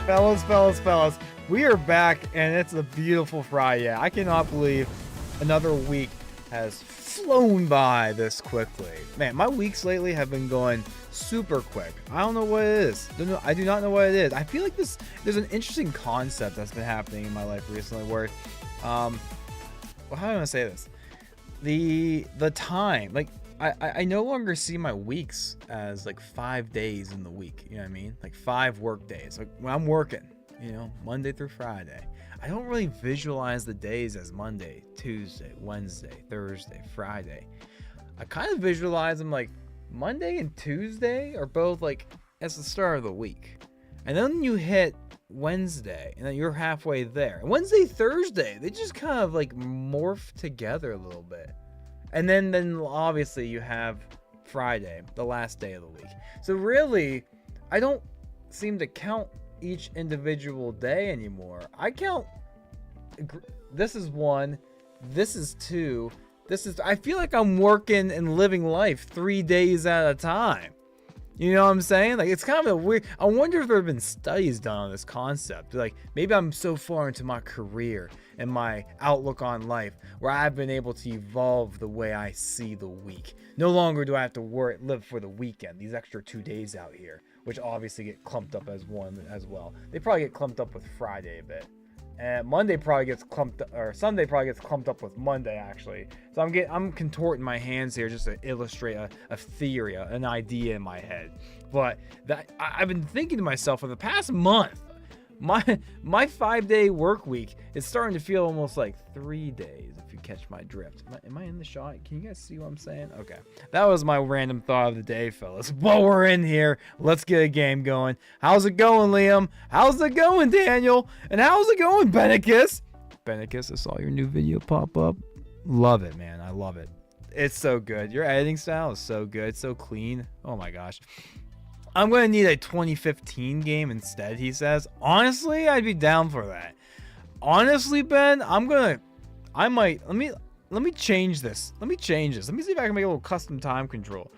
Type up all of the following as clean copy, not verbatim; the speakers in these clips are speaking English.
Fellas, we are back, and it's a beautiful Fri-yay. I cannot believe another week has flown by this quickly. Man, my weeks lately have been going super quick. I don't know what it is. I do not know what it is. I feel like there's an interesting concept that's been happening in my life recently where, well, how do I want to say this? The time, like, I no longer see my weeks as like 5 days in the week. You know what I mean? Like 5 work days. Like when I'm working, you know, Monday through Friday. I don't really visualize the days as Monday, Tuesday, Wednesday, Thursday, Friday. I kind of visualize them like Monday and Tuesday are both like as the start of the week. And then you hit Wednesday and then you're halfway there. Wednesday, Thursday, they just kind of like morph together a little bit. And then obviously you have Friday, the last day of the week. So really, I don't seem to count each individual day anymore. I count, this is 1, this is 2, I feel like I'm working and living life 3 days at a time. You know what I'm saying? Like, it's kind of a weird, I wonder if there have been studies done on this concept. Like, maybe I'm so far into my career and my outlook on life where I've been able to evolve the way I see the week. No longer do I have to live for the weekend, these extra 2 days out here, which obviously get clumped up as one as well. They probably get clumped up with Friday a bit. And Monday probably gets clumped, or Sunday probably gets clumped up with Monday, actually. So I'm contorting my hands here just to illustrate a theory, an idea in my head. But I've been thinking to myself for the past month, my 5-day work week is starting to feel almost like 3 days, if you catch my drift. Am I in the shot? Can you guys see what I'm saying? Okay. That was my random thought of the day, fellas. But we're in here. Let's get a game going. How's it going, Liam? How's it going, Daniel? And how's it going, Benicus? Benicus, I saw your new video pop up. Love it, man. I love it. It's so good. Your editing style is so good. It's so clean. Oh my gosh. I'm going to need a 2015 game instead, he says. Honestly, I'd be down for that. Honestly, Ben, let me change this. Let me see if I can make a little custom time control.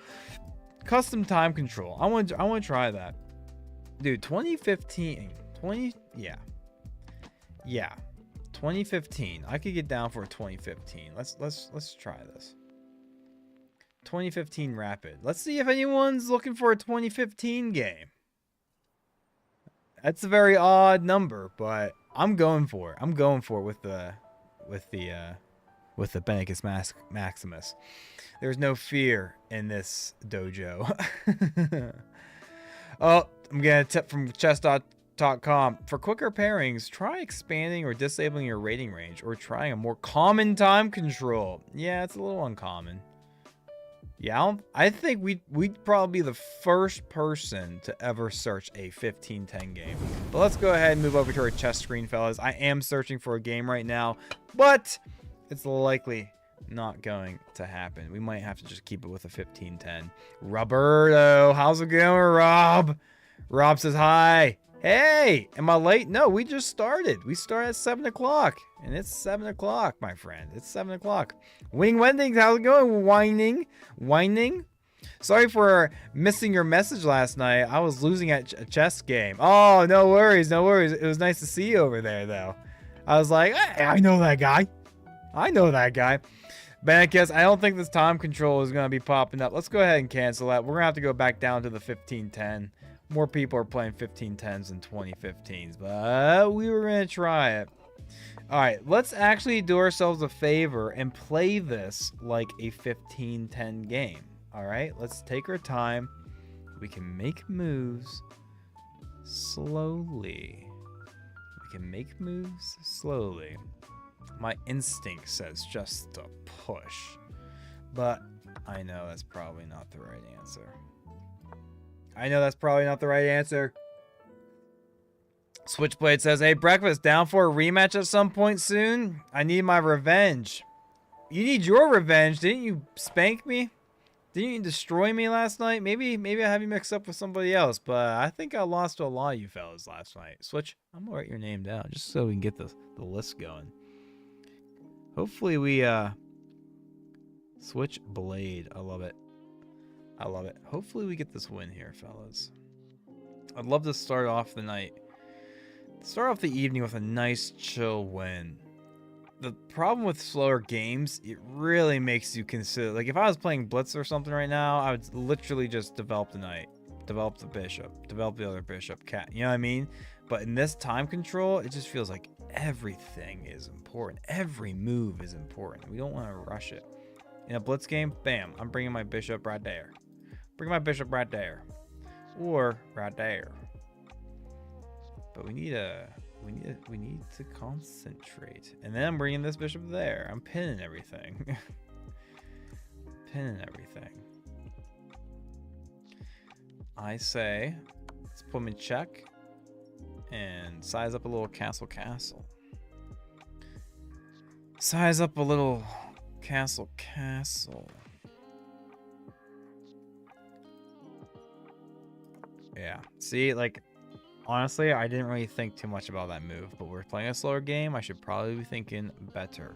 I want to try that. Dude, 2015. 2015. I could get down for a 2015. Let's try this. 2015 Rapid. Let's see if anyone's looking for a 2015 game. That's a very odd number, but I'm going for it. I'm going for it with the Benicus Maximus. There's no fear in this dojo. Oh, I'm getting a tip from chess.com. For quicker pairings, try expanding or disabling your rating range, or trying a more common time control. Yeah, it's a little uncommon. Yeah, I think we'd probably be the first person to ever search a 1510 game. But let's go ahead and move over to our chess screen, fellas. I am searching for a game right now, but it's likely not going to happen. We might have to just keep it with a 1510. Roberto, how's it going, Rob? Rob says hi. Hey, am I late? No, we just started. We started at 7 o'clock. And it's 7 o'clock, my friend. It's 7 o'clock. Wing Wendings, how's it going? Whining? Sorry for missing your message last night. I was losing at a chess game. Oh, no worries. It was nice to see you over there, though. I was like, hey, I know that guy. Benicus, I don't think this time control is going to be popping up. Let's go ahead and cancel that. We're going to have to go back down to the 1510. More people are playing 1510s than 2015s, but we were going to try it. All right, let's actually do ourselves a favor and play this like a 1510 game. All right, let's take our time. We can make moves slowly. My instinct says just to push, but I know that's probably not the right answer. Switchblade says, hey, Breakfast, down for a rematch at some point soon? I need my revenge. You need your revenge. Didn't you spank me? Didn't you destroy me last night? Maybe I have you mixed up with somebody else, but I think I lost to a lot of you fellas last night. Switch, I'm gonna write your name down just so we can get the list going. Hopefully we, Switchblade. I love it. Hopefully we get this win here, fellas. I'd love to start off the night Start off the evening with a nice chill win. The problem with slower games, it really makes you consider, like if I was playing Blitz or something right now, I would literally just develop the knight, develop the bishop, develop the other bishop, cat, you know what I mean? But in this time control, it just feels like everything is important. Every move is important. We don't want to rush it. In a Blitz game, bam, I'm bringing my bishop right there. Bring my bishop right there. Or right there. But we need to concentrate. And then I'm bringing this bishop there. I'm pinning everything. Pinning everything. I say, let's put him in check and size up a little castle. Size up a little castle. Yeah. See, like, honestly, I didn't really think too much about that move, but we're playing a slower game. I should probably be thinking better.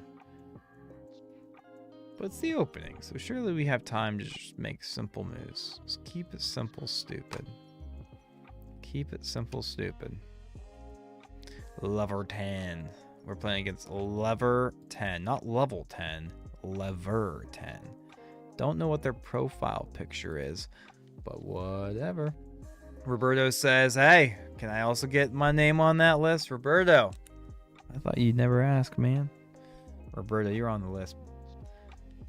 But it's the opening, so surely we have time to just make simple moves. Just keep it simple, stupid. Keep it simple, stupid. Lever 10. We're playing against lever 10, not level 10, lever 10. Don't know what their profile picture is, but whatever. Roberto says, hey, can I also get my name on that list? Roberto, I thought you'd never ask, man. Roberto, you're on the list.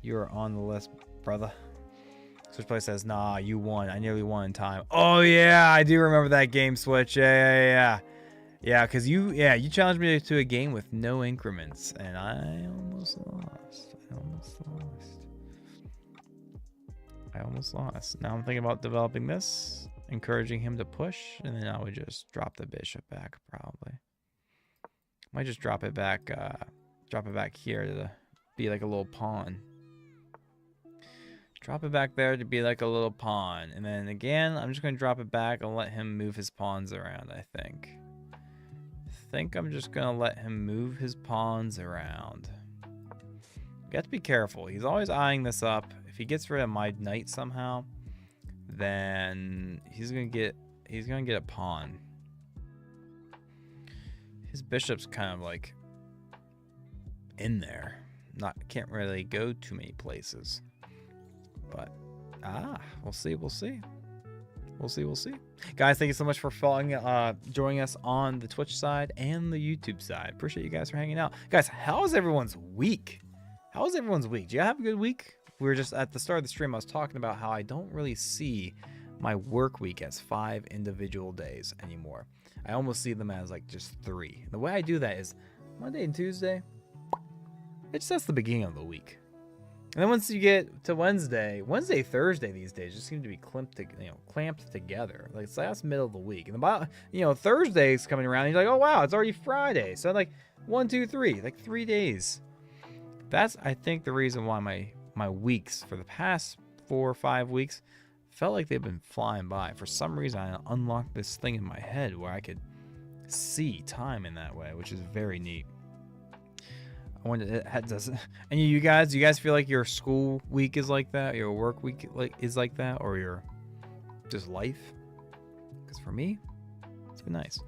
You're on the list, brother. Switchplay says, nah, you won. I nearly won in time. Oh, yeah, I do remember that game, Switch. Yeah. Yeah, because you challenged me to a game with no increments, and I almost lost. I almost lost. Now I'm thinking about developing this, encouraging him to push, and then I would just drop the bishop back, probably. Might just drop it back here to be like a little pawn. Drop it back there to be like a little pawn, and then again, I'm just going to drop it back and let him move his pawns around, I think. I'm just going to let him move his pawns around. You have to be careful. He's always eyeing this up. If he gets rid of my knight somehow, then he's going to get a pawn. His bishop's kind of like in there. Can't really go too many places. But we'll see. We'll see. Guys, thank you so much for joining us on the Twitch side and the YouTube side. Appreciate you guys for hanging out. Guys, how's everyone's week? Do you have a good week? We were just at the start of the stream, I was talking about how I don't really see my work week as 5 individual days anymore. I almost see them as like just 3. The way I do that is Monday and Tuesday. That's the beginning of the week. And then once you get to Wednesday, Thursday these days just seem to be clamped together. Like that's middle of the week. And Thursday's coming around and you're like, oh wow, it's already Friday. So like 1, 2, 3, like 3 days. That's, I think, the reason why my weeks for the past 4 or 5 weeks felt like they've been flying by. For some reason, I unlocked this thing in my head where I could see time in that way, which is very neat. I wonder, and you guys feel like your school week is like that, your work week is like that, or your just life? Because for me, it's been nice.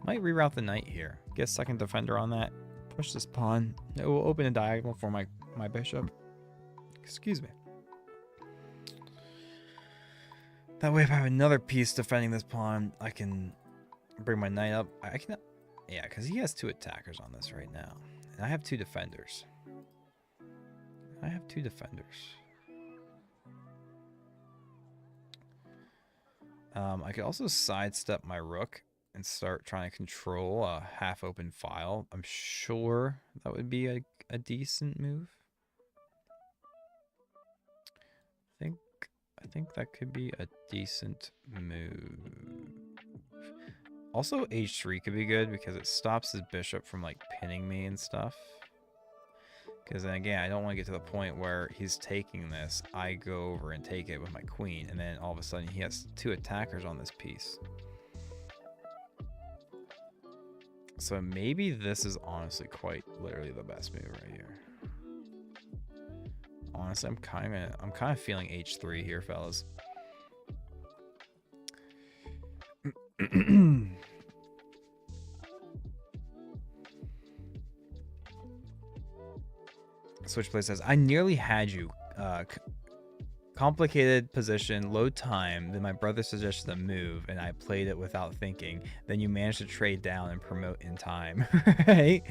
Might reroute the knight here. Get a second defender on that. Push this pawn. It will open a diagonal for my bishop. Excuse me. That way, if I have another piece defending this pawn, I can bring my knight up. Yeah, because he has 2 attackers on this right now. And I have 2 defenders. I could also sidestep my rook and start trying to control a half-open file. I'm sure that would be a decent move. I think that could be a decent move. Also, h3 could be good because it stops his bishop from like pinning me and stuff. Because then again, I don't want to get to the point where he's taking this. I go over and take it with my queen, and then all of a sudden he has 2 attackers on this piece. So maybe this is honestly quite literally the best move right here. Honestly, I'm kind of feeling h3 here, fellas. Switchblade says, I nearly had you. Complicated position, low time. Then my brother suggested a move, and I played it without thinking. Then you managed to trade down and promote in time. Right?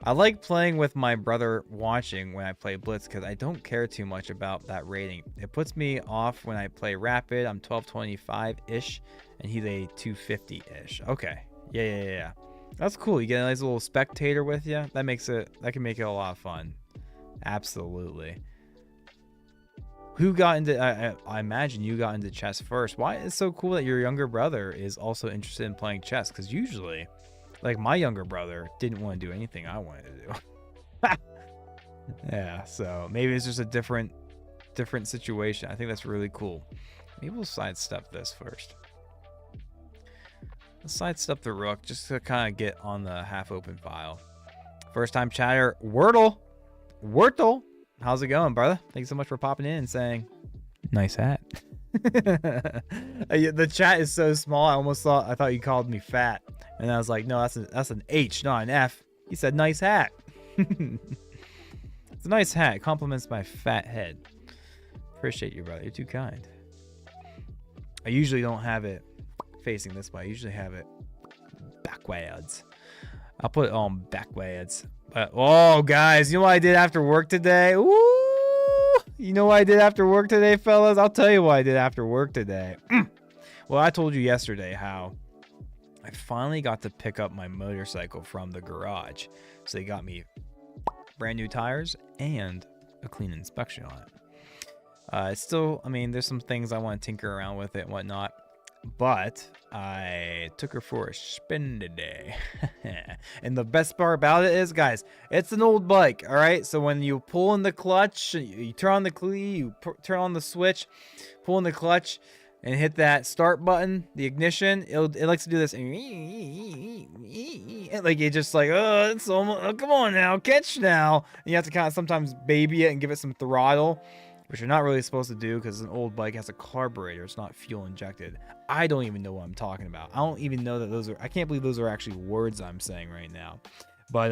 I like playing with my brother watching when I play Blitz because I don't care too much about that rating. It puts me off when I play Rapid. I'm 1225-ish, and he's a 250-ish. Okay. Yeah. That's cool. You get a nice little spectator with you. That can make it a lot of fun. Absolutely. Who got into... I imagine you got into chess first. Why is it so cool that your younger brother is also interested in playing chess? Because usually... Like, my younger brother didn't want to do anything I wanted to do. Yeah, so maybe it's just a different situation. I think that's really cool. Maybe we'll sidestep this first. Let's sidestep the rook just to kind of get on the half-open file. First time chatter, Wordle. How's it going, brother? Thanks so much for popping in and saying, nice hat. The chat is so small. I thought you called me fat, and I was like, no, that's an H, not an F. He said, nice hat. It's a nice hat. It compliments my fat head. Appreciate you, brother. You're too kind. I usually don't have it facing this way. I usually have it backwards. I'll put it on backwards. But oh, guys, you know what I did after work today? Ooh. You know what I did after work today, fellas? I'll tell you what I did after work today. Well, I told you yesterday how I finally got to pick up my motorcycle from the garage. So they got me brand new tires and a clean inspection on it. It's still, I mean, there's some things I want to tinker around with it and whatnot. But I took her for a spin today. And the best part about it is, guys, it's an old bike, all right? So when you pull in the clutch, you turn on the key, you turn on the switch, pull in the clutch, and hit that start button, the ignition, it likes to do this. Like, it just like, oh, it's almost, oh, come on now, catch now. And you have to kind of sometimes baby it and give it some throttle, which you're not really supposed to do because an old bike has a carburetor. It's not fuel injected. I don't even know what I'm talking about. I don't even know that those are... I can't believe those are actually words I'm saying right now. But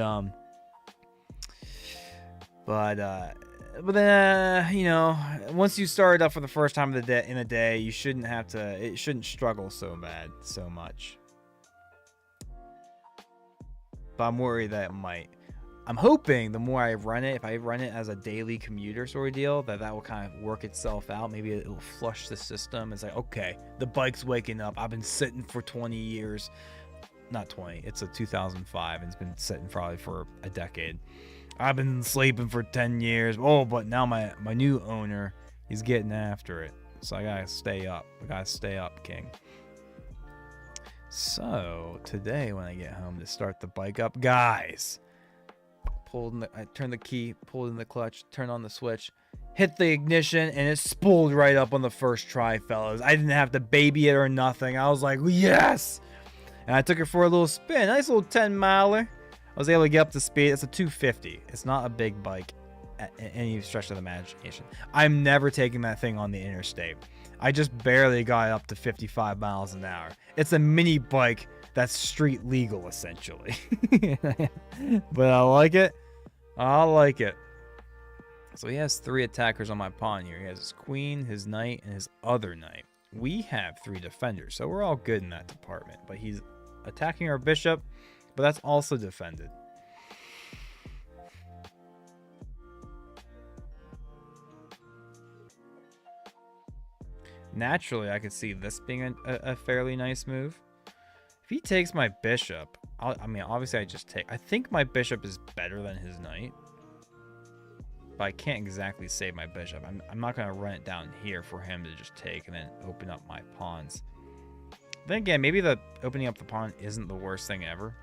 then, you know, once you start it up for the first time of the day, you shouldn't have to... It shouldn't struggle so much. But I'm worried that it might. I'm hoping the more I run it, if I run it as a daily commuter sort of deal, that will kind of work itself out. Maybe it will flush the system. It's like, okay, the bike's waking up. I've been sitting for 20 years. Not 20. It's a 2005, and it's been sitting probably for a decade. I've been sleeping for 10 years. Oh, but now my new owner, he's getting after it. So I gotta stay up. King. So today when I get home to start the bike up, guys... I turned the key, pulled in the clutch, turned on the switch, hit the ignition, and it spooled right up on the first try, fellas. I didn't have to baby it or nothing. I was like, yes! And I took it for a little spin. Nice little 10-miler. I was able to get up to speed. It's a 250. It's not a big bike at any stretch of the imagination. I'm never taking that thing on the interstate. I just barely got up to 55 miles an hour. It's a mini bike that's street legal, essentially. But I like it. So he has 3 attackers on my pawn here. He has his queen, his knight, and his other knight. We have 3 defenders, so we're all good in that department. But he's attacking our bishop, but that's also defended. Naturally, I could see this being a fairly nice move. If he takes my bishop, I mean, obviously I just take... I think my bishop is better than his knight. But I can't exactly save my bishop. I'm not going to run it down here for him to just take and then open up my pawns. Then again, maybe the opening up the pawn isn't the worst thing ever.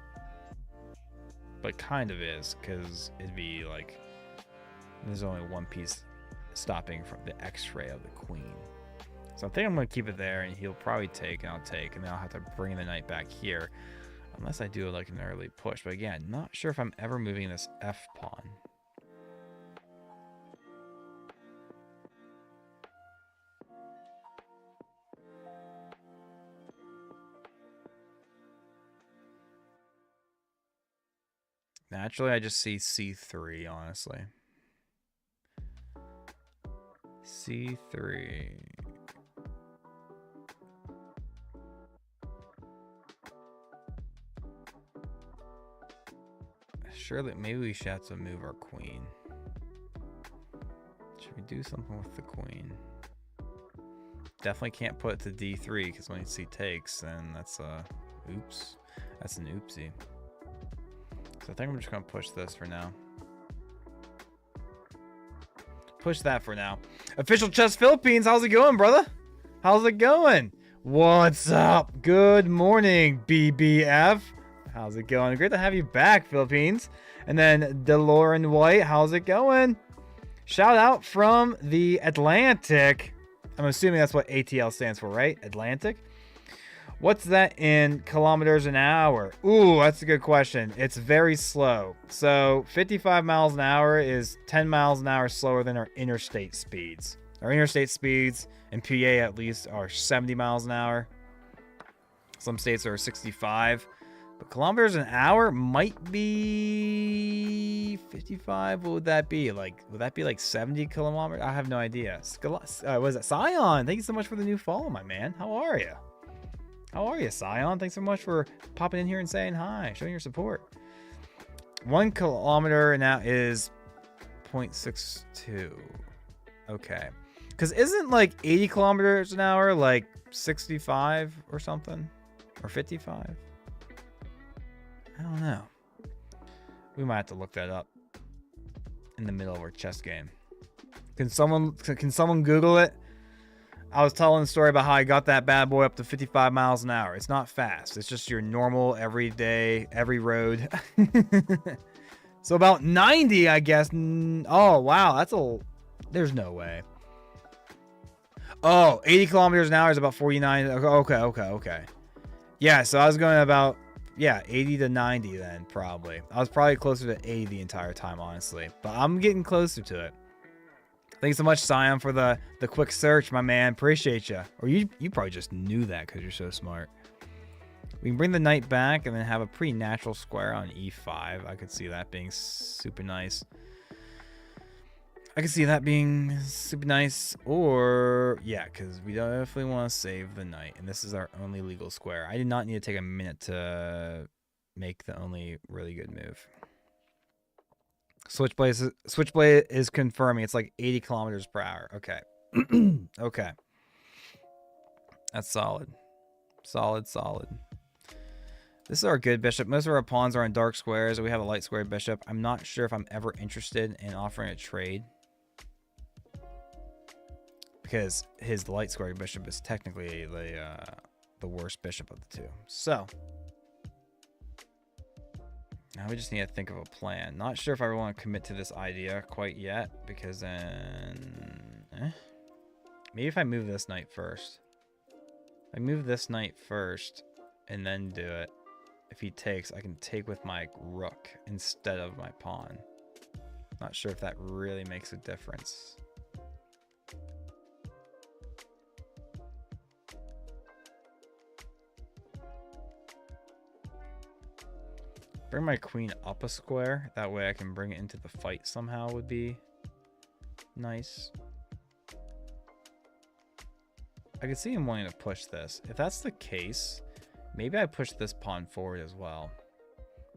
But kind of is, because it'd be like... There's only one piece stopping from the x-ray of the queen. So I think I'm going to keep it there, and he'll probably take, and I'll take, and then I'll have to bring the knight back here. Unless I do like an early push. But again, not sure if I'm ever moving this F pawn. Naturally, I just see C3, honestly. C3. Surely, maybe we should have to move our queen. Should we do something with the queen? Definitely can't put it to D3 because when C takes, then that's oops. That's an oopsie. So I think I'm just gonna push this for now. Push that for now. Official Chess Philippines, how's it going, brother? How's it going? What's up? Good morning, BBF. How's it going? Great to have you back, Philippines. And then DeLorean White, how's it going? Shout out from the Atlantic. I'm assuming that's what ATL stands for, right? Atlantic. What's that in kilometers an hour? Ooh, that's a good question. It's very slow. So 55 miles an hour is 10 miles an hour slower than our interstate speeds. Our interstate speeds in PA at least are 70 miles an hour. Some states are 65. But kilometers an hour might be 55. What would that be? Would that be like 70 kilometers? I have no idea. What is it? Scion, thank you so much for the new follow, my man. How are you? How are you, Scion? Thanks so much for popping in here and saying hi, showing your support. 1 kilometer now is 0.62. Okay. Because isn't like 80 kilometers an hour like 65 or something? Or 55? I don't know. We might have to look that up in the middle of our chess game. Can someone Google it? I was telling the story about how I got that bad boy up to 55 miles an hour. It's not fast. It's just your normal, everyday, every road. So about 90, I guess. Oh, wow. There's no way. Oh, 80 kilometers an hour is about 49. Okay. Yeah, so I was going about... Yeah, 80 to 90 then, probably. I was probably closer to 80 the entire time, honestly. But I'm getting closer to it. Thanks so much, Scion, for the quick search, my man. Appreciate you. Or you probably just knew that because you're so smart. We can bring the knight back and then have a pretty natural square on e5. I could see that being super nice. Or, yeah, because we definitely want to save the knight. And this is our only legal square. I did not need to take a minute to make the only really good move. Switchblade is confirming. It's like 80 kilometers per hour. Okay. Okay. That's solid. Solid. This is our good bishop. Most of our pawns are in dark squares. We have a light square bishop. I'm not sure if I'm ever interested in offering a trade. Because his light square bishop is technically the worst bishop of the two. So now we just need to think of a plan. Not sure if I want to commit to this idea quite yet, because then maybe if I move this knight first. I move this knight first and then do it. If he takes, I can take with my rook instead of my pawn. Not sure if that really makes a difference. Bring my queen up a square. That way I can bring it into the fight somehow would be nice. I could see him wanting to push this. If that's the case, maybe I push this pawn forward as well.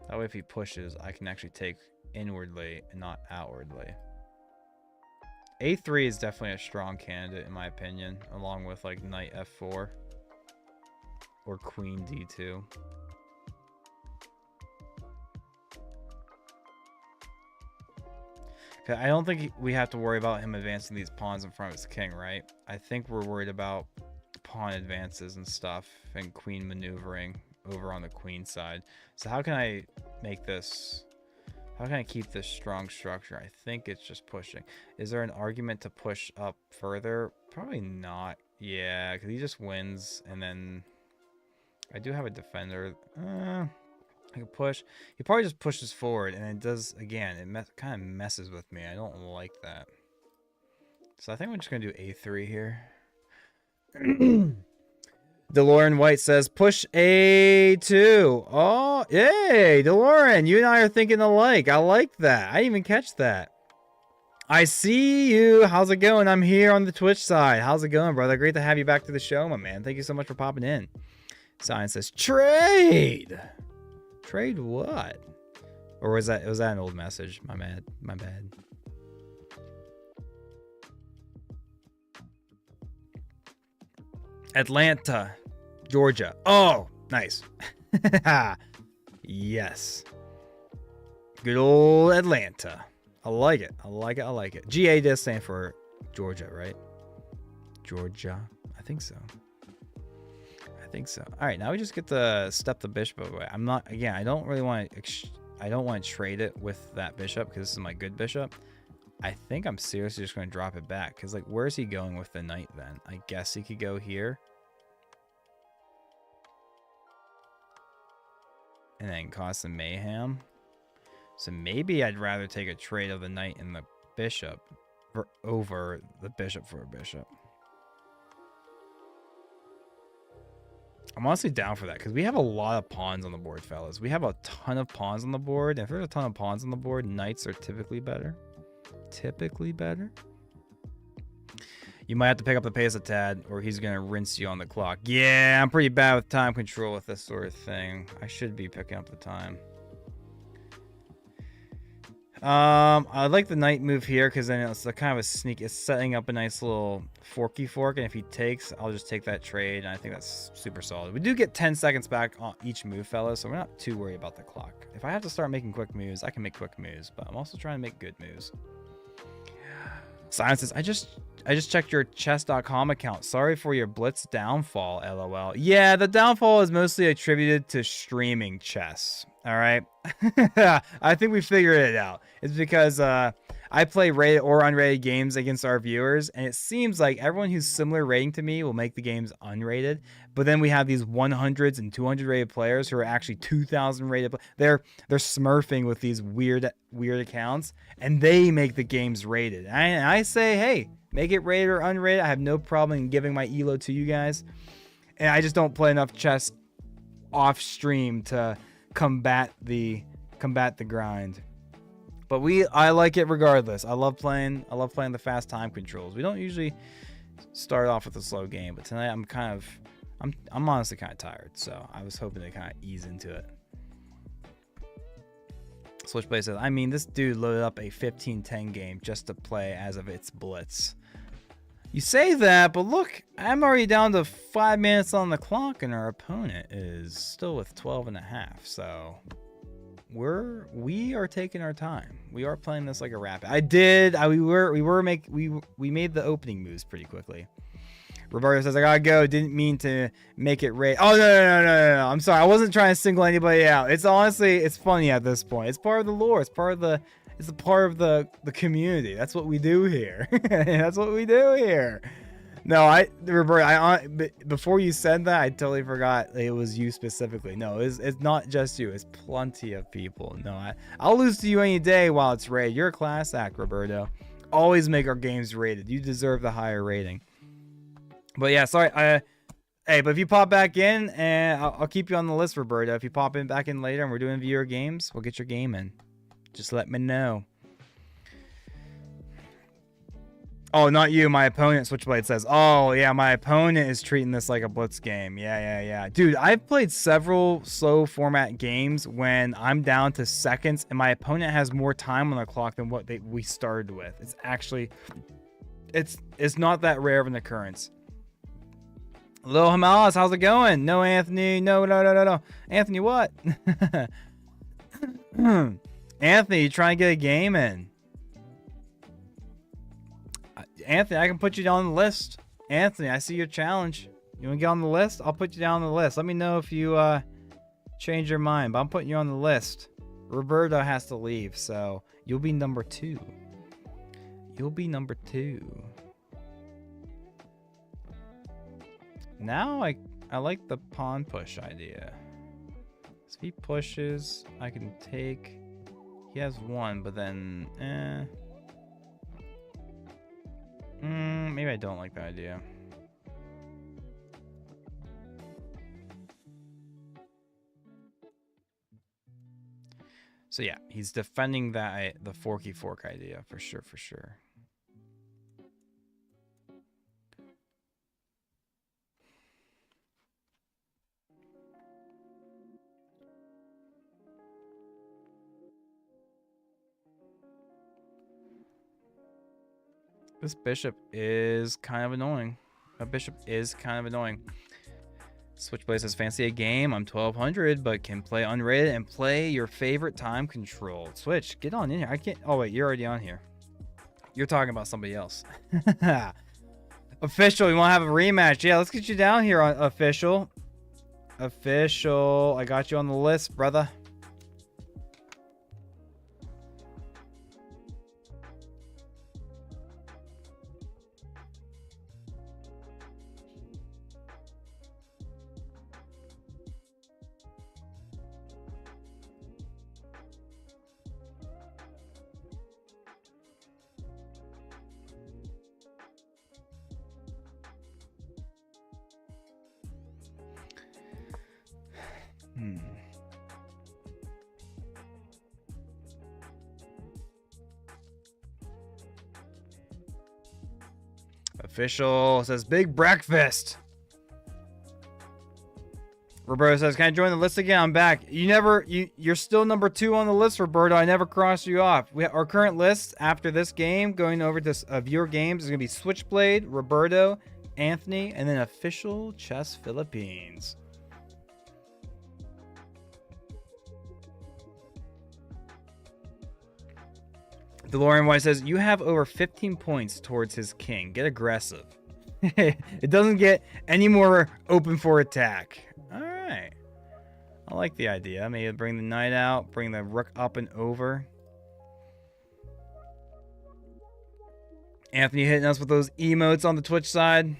That way if he pushes, I can actually take inwardly and not outwardly. A3 is definitely a strong candidate in my opinion, along with like knight f4 or queen d2. I don't think we have to worry about him advancing these pawns in front of his king, right? I think we're worried about pawn advances and stuff and queen maneuvering over on the queen side. So how can I make this... How can I keep this strong structure? I think it's just pushing. Is there an argument to push up further? Probably not. Yeah, because he just wins. And then I do have a defender. I can push. He probably just pushes forward, and it does, again, it kind of messes with me. I don't like that. So I think we're just going to do A3 here. DeLorean White says, push A2. Oh, yay, DeLorean, you and I are thinking alike. I like that. I didn't even catch that. I see you. How's it going? I'm here on the Twitch side. How's it going, brother? Great to have you back to the show, my man. Thank you so much for popping in. Science says, trade. Trade what? Or was that an old message? My bad. My bad. Atlanta, Georgia. Oh, nice. Yes. Good old Atlanta. I like it. I like it. I like it. GA does stand for Georgia, right? Georgia. I think so. I think so. All right, now we just get to step the bishop away. I'm not, again, I don't really want to, I don't want to trade it with that bishop because this is my good bishop. I think I'm seriously just going to drop it back because, like, where's he going with the knight then? I guess he could go here. And then cause some mayhem. So maybe I'd rather take a trade of the knight and the bishop over the bishop for a bishop. I'm honestly down for that because we have a lot of pawns on the board, fellas. We have a ton of pawns on the board. And if there's a ton of pawns on the board, knights are typically better. Typically better. You might have to pick up the pace a tad or he's going to rinse you on the clock. Yeah, I'm pretty bad with time control with this sort of thing. I should be picking up the time. I like the knight move here because then it's a kind of a sneak. It's setting up a nice little forky fork, and if he takes, I'll just take that trade, and I think that's super solid. We do get 10 seconds back on each move, fellas, so we're not too worried about the clock. If I have to start making quick moves, I can make quick moves, but I'm also trying to make good moves. Science says, I just checked your chess.com account. Sorry for your blitz downfall, LOL. Yeah, the downfall is mostly attributed to streaming chess. All right. I think we figured it out. It's because I play rated or unrated games against our viewers, and it seems like everyone who's similar rating to me will make the games unrated. But then we have these 100s and 200 rated players who are actually 2,000 rated. They're smurfing with these weird accounts, and they make the games rated. And I say, hey, make it rated or unrated. I have no problem in giving my elo to you guys. And I just don't play enough chess off stream to combat the grind. But I like it regardless. I love playing the fast time controls. We don't usually start off with a slow game, but tonight I'm honestly kind of tired, so I was hoping to kind of ease into it. Switchblade says, I mean, this dude loaded up a 15-10 game just to play as of its blitz. You say that, but look, I'm already down to 5 minutes on the clock, and our opponent is still with 12.5. So we are taking our time. We are playing this like a rapid. We made the opening moves pretty quickly. Roberto says, I gotta go. Didn't mean to make it rate. Oh, no. I'm sorry. I wasn't trying to single anybody out. It's honestly, it's funny at this point. It's part of the lore. It's a part of the community. That's what we do here. That's what we do here. No, Roberto, before you said that, I totally forgot it was you specifically. No, it's not just you. It's plenty of people. No, I'll lose to you any day while it's rated. You're a class act, Roberto. Always make our games rated. You deserve the higher rating. But yeah, sorry. Hey, but if you pop back in, and I'll keep you on the list, Roberto. If you pop back in later and we're doing viewer games, we'll get your game in. Just let me know. Oh, not you. My opponent, Switchblade says. Oh, yeah, my opponent is treating this like a blitz game. Yeah. Dude, I've played several slow format games when I'm down to seconds and my opponent has more time on the clock than what we started with. It's actually, it's not that rare of an occurrence. Hello, Hamalas. How's it going? No, Anthony. No. Anthony, what? Anthony, you trying to get a game in? Anthony, I can put you down on the list. Anthony, I see your challenge. You want to get on the list? I'll put you down on the list. Let me know if you change your mind, but I'm putting you on the list. Roberto has to leave, so you'll be number 2. You'll be number 2. Now I like the pawn push idea. So if he pushes, I can take. He has 1, but then maybe I don't like that idea. So yeah, he's defending that the forky fork idea for sure, for sure. This bishop is kind of annoying. A bishop is kind of annoying. Switchblade says, fancy a game. I'm 1200, but can play unrated and play your favorite time control. Switch, get on in here. I can't. Oh, wait, you're already on here. You're talking about somebody else. Official, you want to have a rematch? Yeah, let's get you down here on official. Official, I got you on the list, brother. Official says big breakfast. Roberto says, can I join the list again? I'm back. You're still number 2 on the list, Roberto. I never crossed you off. Our current list after this game, going over to viewer games, is going to be Switchblade, Roberto, Anthony, and then Official Chess Philippines. DeLorean White says, you have over 15 points towards his king. Get aggressive. It doesn't get any more open for attack. All right. I like the idea. Maybe bring the knight out, bring the rook up and over. Anthony hitting us with those emotes on the Twitch side.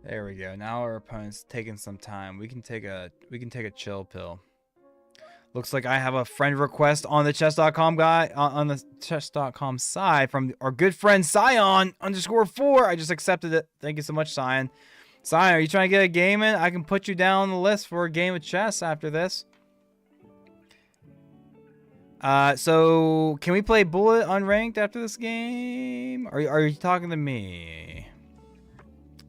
There we go. Now our opponent's taking some time. We can take a chill pill. Looks like I have a friend request on the chess.com guy on the chess.com side from our good friend Scion_4. I just accepted it. Thank you so much, Scion. Scion, are you trying to get a game in? I can put you down on the list for a game of chess after this. So can we play Bullet unranked after this game? Are you talking to me?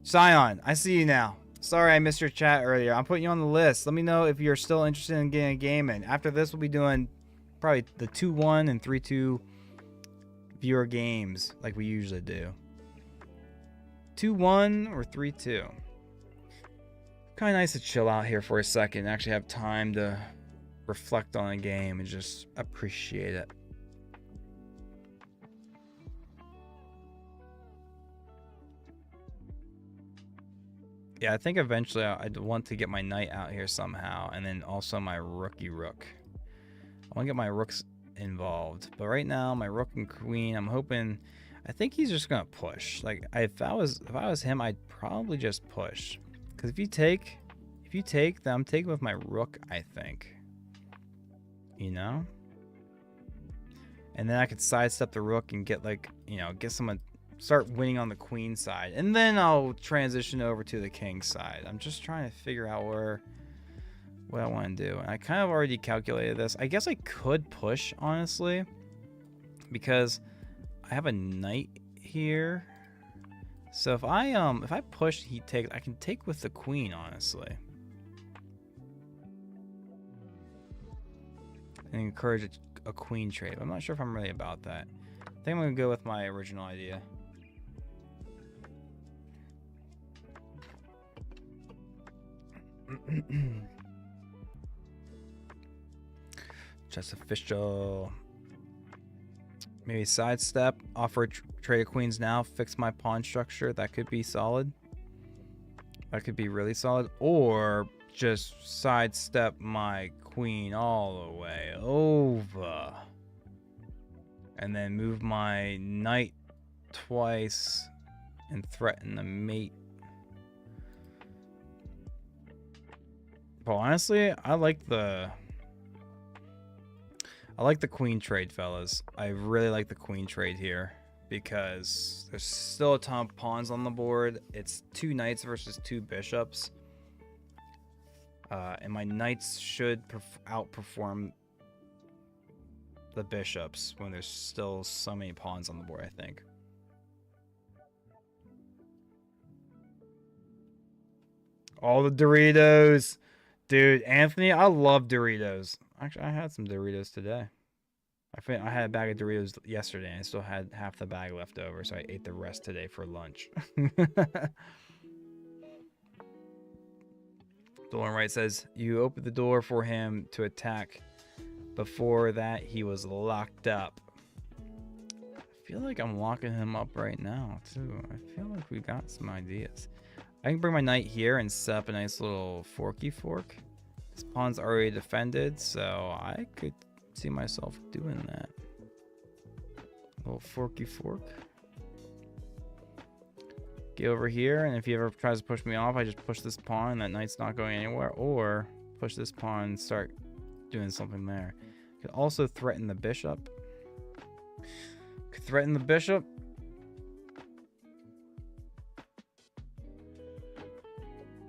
Scion, I see you now. Sorry I missed your chat earlier. I'm putting you on the list. Let me know if you're still interested in getting a game in. After this, we'll be doing probably the 2-1 and 3-2 viewer games like we usually do. 2-1 or 3-2. Kind of nice to chill out here for a second and actually have time to reflect on a game and just appreciate it. Yeah, I think eventually I'd want to get my knight out here somehow, and then also my rookie rook. I want to get my rooks involved, but right now my rook and queen, I'm hoping. I think he's just gonna push. Like if I was him, I'd probably just push. Because if you take, then I'm taking with my rook. I think. You know. And then I could sidestep the rook and get get someone. Start winning on the queen side, and then I'll transition over to the king side. I'm just trying to figure out what I want to do. And I kind of already calculated this. I guess I could push, honestly, because I have a knight here. So if I push, he takes. I can take with the queen, honestly, and encourage a queen trade. I'm not sure if I'm really about that. I think I'm gonna go with my original idea. Chess official. Maybe sidestep. Offer trade of queens now. Fix my pawn structure. That could be solid. That could be really solid. Or just sidestep my queen all the way over. And then move my knight twice and threaten the mate. But honestly, I like the queen trade, fellas. I really like the queen trade here because there's still a ton of pawns on the board. It's 2 knights versus 2 bishops. And my knights should outperform the bishops when there's still so many pawns on the board, I think. All the Doritos. Dude, Anthony, I love Doritos. Actually, I had some Doritos today. I had a bag of Doritos yesterday, and I still had half the bag left over, so I ate the rest today for lunch. Dolan Wright says, you opened the door for him to attack. Before that, he was locked up. I feel like I'm locking him up right now, too. I feel like we got some ideas. I can bring my knight here and set up a nice little forky fork. This pawn's already defended, so I could see myself doing that. Little forky fork. Get over here, and if he ever tries to push me off, I just push this pawn, and that knight's not going anywhere. Or push this pawn and start doing something there. Could also threaten the bishop. Could threaten the bishop.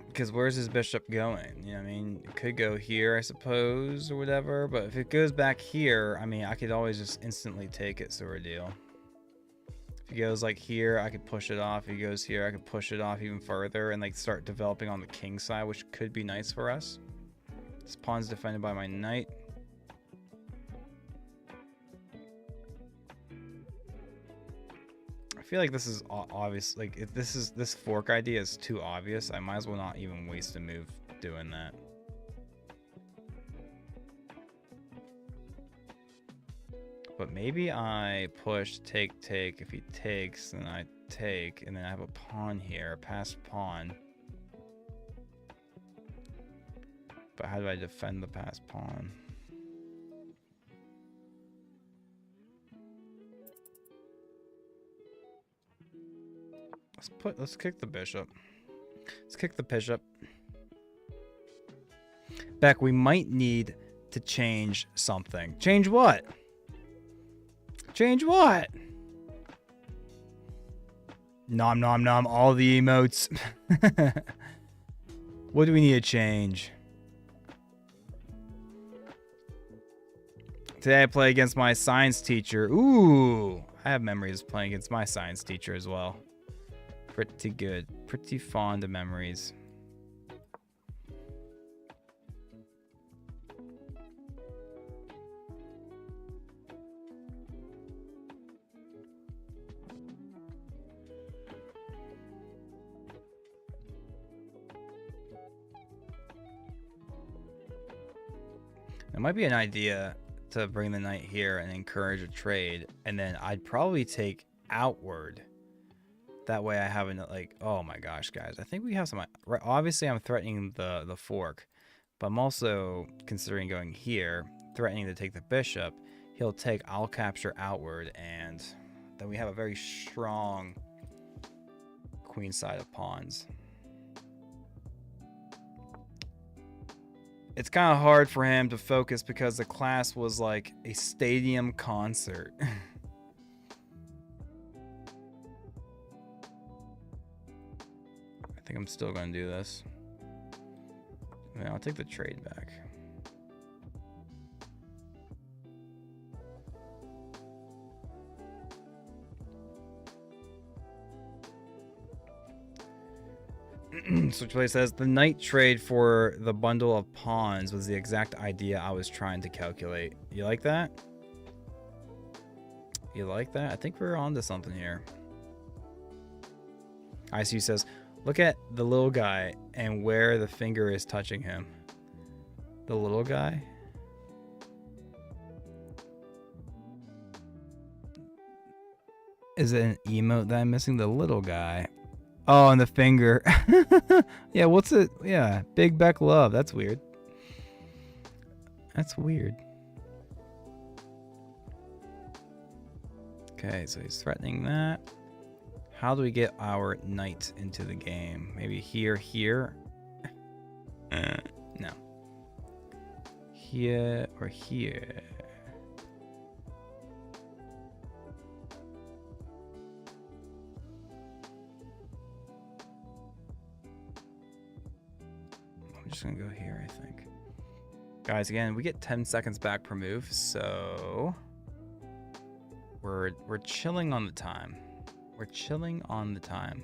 Because where's his bishop going? You know what I mean? It could go here, I suppose, or whatever. But if it goes back here, I mean, I could always just instantly take it, sort of deal. If he goes like here, I could push it off. If he goes here, I could push it off even further and like start developing on the king side, which could be nice for us. This pawn's defended by my knight. I feel like this is obvious. Like, if this fork idea is too obvious, I might as well not even waste a move doing that. But maybe I push, take. If he takes, then I take, and then I have a pawn here, a passed pawn. But how do I defend the passed pawn? Let's kick the bishop. Let's kick the bishop. Beck, we might need to change something. Change what? Change what? Nom nom nom, all the emotes. What do we need to change? Today I play against my science teacher. Ooh, I have memories of playing against my science teacher as well. Pretty good. Pretty fond of memories. It might be an idea to bring the knight here and encourage a trade, and then I'd probably take outward. That way I haven't, like, oh my gosh, guys. I think we have some, right, obviously I'm threatening the fork, but I'm also considering going here, threatening to take the bishop. He'll take, I'll capture outward, and then we have a very strong queen side of pawns. It's kind of hard for him to focus because the class was like a stadium concert. I think I'm still going to do this. Yeah, I'll take the trade back. Switchblade says, the knight trade for the bundle of pawns was the exact idea I was trying to calculate. You like that? You like that? I think we're on to something here. ICU says, look at the little guy and where the finger is touching him. The little guy? Is it an emote that I'm missing? The little guy. Oh, and the finger. Yeah, what's it? Yeah, Big Beck Love. That's weird. That's weird. Okay, so he's threatening that. How do we get our knight into the game? Maybe here? No. Here or here? I'm just gonna go here, I think. Guys, again, we get 10 seconds back per move, so we're chilling on the time. We're chilling on the time.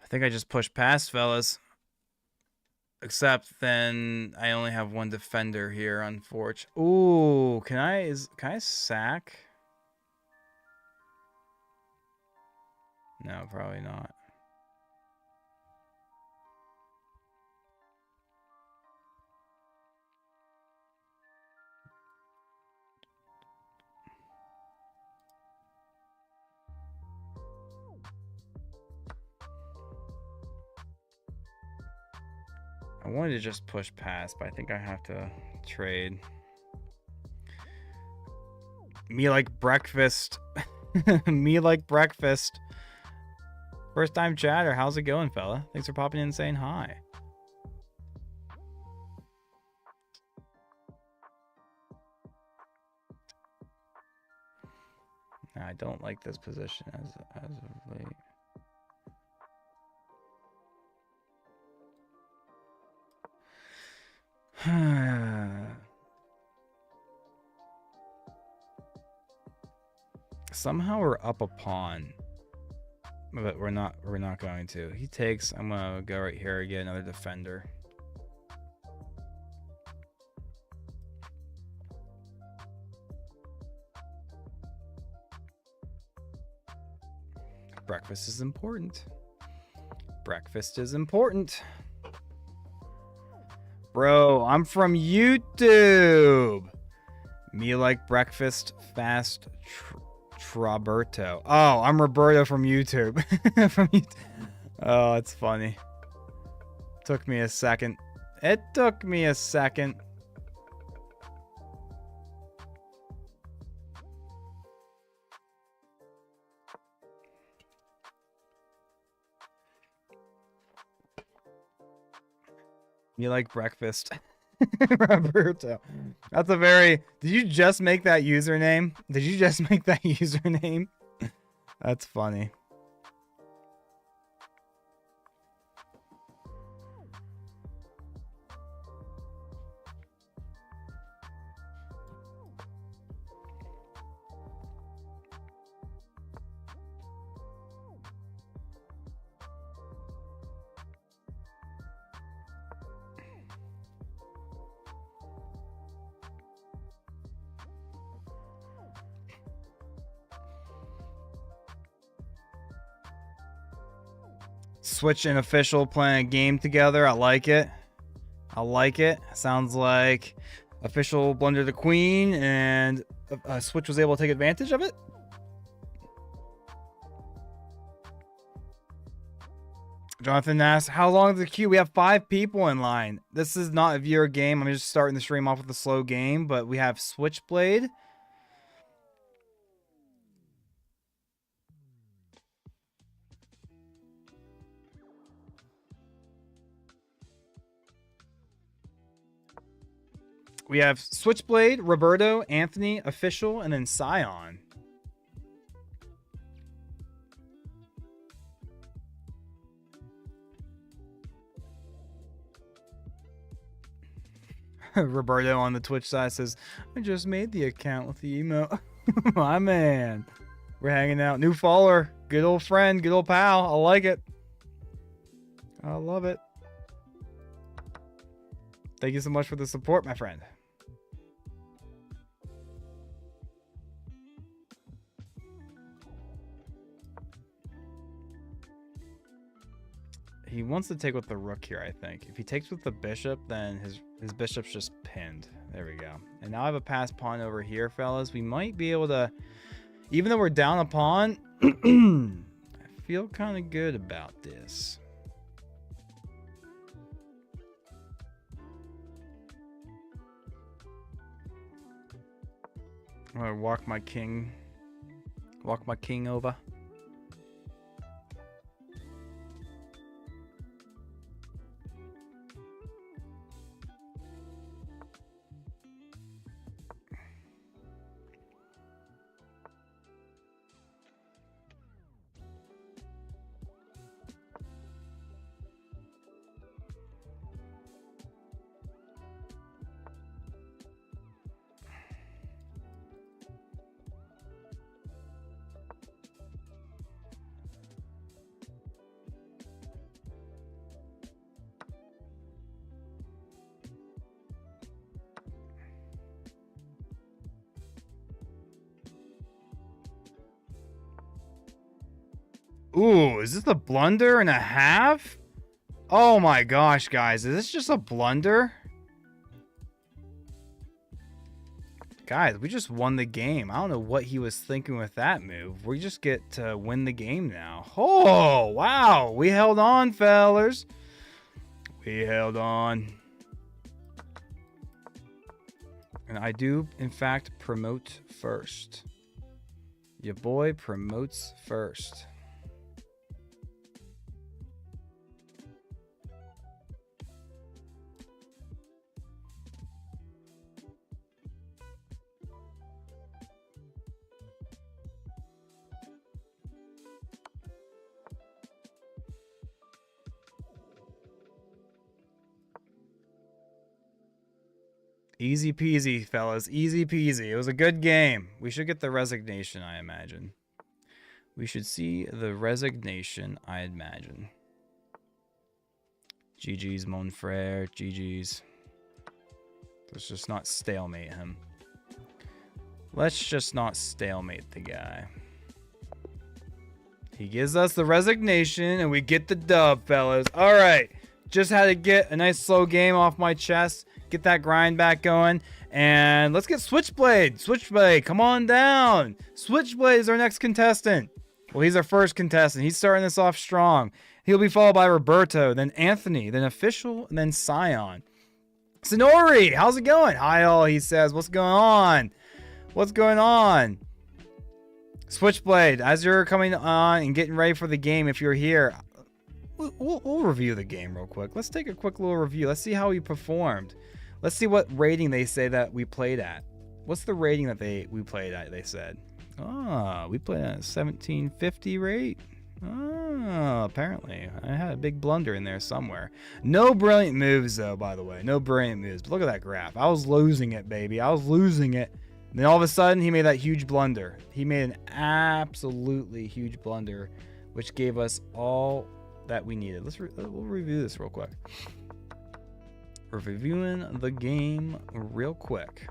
I think I just pushed past, fellas. Except then I only have one defender here, unfortunately. Ooh, can I sack? No, probably not. I wanted to just push past, but I think I have to trade. Me like breakfast. Me like breakfast. First time chatter. How's it going, fella? Thanks for popping in and saying hi. I don't like this position as of late. Somehow we're up a pawn, but we're not going to. He takes. I'm gonna go right here and get another defender. Breakfast is important. Breakfast is important. Bro, I'm from YouTube. Me like breakfast fast Roberto. Oh, I'm Roberto from YouTube. From YouTube. Oh, it's funny. Took me a second. It took me a second. You like breakfast. Roberto. That's a very... Did you just make that username? Did you just make that username? That's funny. Switch and official playing a game together. I like it. I like it. Sounds like official blundered the queen and Switch was able to take advantage of it. Jonathan asks, how long is the queue? We have 5 people in line. This is not a viewer game. I'm just starting the stream off with a slow game, but we have Switchblade. We have Switchblade, Roberto, Anthony, Official, and then Scion. Roberto on the Twitch side says, I just made the account with the email. My man. We're hanging out. New follower. Good old friend. Good old pal. I like it. I love it. Thank you so much for the support, my friend. He wants to take with the rook here, I think. If he takes with the bishop, then his bishop's just pinned. There we go. And now I have a passed pawn over here, fellas. We might be able to, even though we're down a pawn, I feel kind of good about this. I'm gonna walk my king over. Ooh, is this a blunder and a half? Oh my gosh, guys. Is this just a blunder? Guys, we just won the game. I don't know what he was thinking with that move. We just get to win the game now. Oh, wow. We held on, fellas. We held on. And I do, in fact, promote first. Your boy promotes first. Easy peasy, fellas. Easy peasy. It was a good game. We should get the resignation, I imagine. We should see the resignation, I imagine. GG's, mon frere. GG's. Let's just not stalemate him. Let's just not stalemate the guy. He gives us the resignation, and we get the dub, fellas. All right. Just had to get a nice slow game off my chest. Get that grind back going. And let's get Switchblade. Switchblade, come on down. Switchblade is our next contestant. Well, he's our first contestant. He's starting this off strong. He'll be followed by Roberto, then Anthony, then Official, and then Scion. Sonori, how's it going? Hi all, he says. What's going on? What's going on? Switchblade, as you're coming on and getting ready for the game, if you're here, we'll review the game real quick. Let's take a quick little review. Let's see how we performed. Let's see what rating they say that we played at. What's the rating that we played at, they said? Oh, we played at a 1750 rate. Oh, apparently. I had a big blunder in there somewhere. No brilliant moves, though, by the way. No brilliant moves. But look at that graph. I was losing it, baby. I was losing it. And then all of a sudden, he made that huge blunder. He made an absolutely huge blunder, which gave us all that we needed. We'll review this real quick. We're reviewing the game real quick.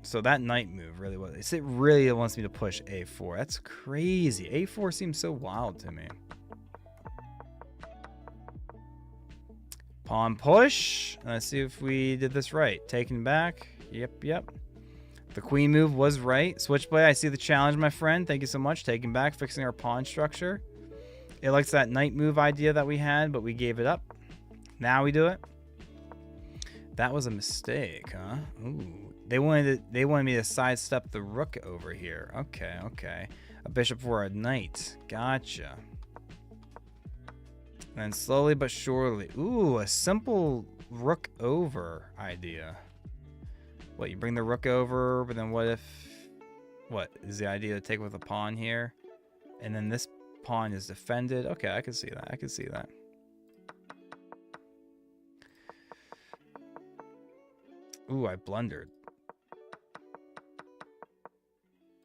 So that knight move really was. It really wants me to push a4. That's crazy. A4 seems so wild to me. Pawn push. Let's see if we did this right. Taken back. Yep. The queen move was right. Switchblade, I see the challenge, my friend. Thank you so much. Taking back, fixing our pawn structure. It likes that knight move idea that we had, but we gave it up. Now we do it. That was a mistake, huh? Ooh. They wanted me to sidestep the rook over here. Okay. A bishop for a knight. Gotcha. And then slowly but surely. Ooh, a simple rook over idea. What, you bring the rook over, but then what is the idea to take with a pawn here? And then this pawn is defended. Okay, I can see that. Ooh, I blundered.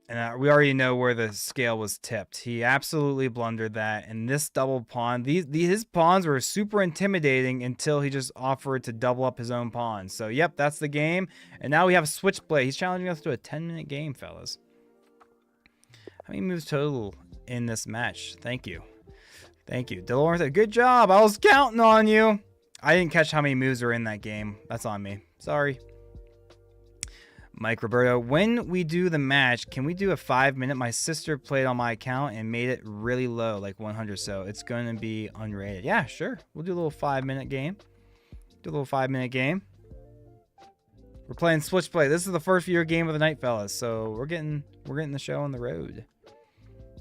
And we already know where the scale was tipped. He absolutely blundered that. And this double pawn, his pawns were super intimidating until he just offered to double up his own pawns. So, yep, that's the game. And now we have Switchblade. He's challenging us to a 10-minute game, fellas. How many moves total in this match? Thank you. DeLorean said, good job. I was counting on you. I didn't catch how many moves were in that game. That's on me. Sorry. Mike Roberto, when we do the match, can we do a 5-minute? My sister played on my account and made it really low, like 100, so it's going to be unrated. Yeah, sure. We'll do a little 5-minute game. We're playing Switchblade. This is the first viewer game of the night, fellas. So we're getting the show on the road.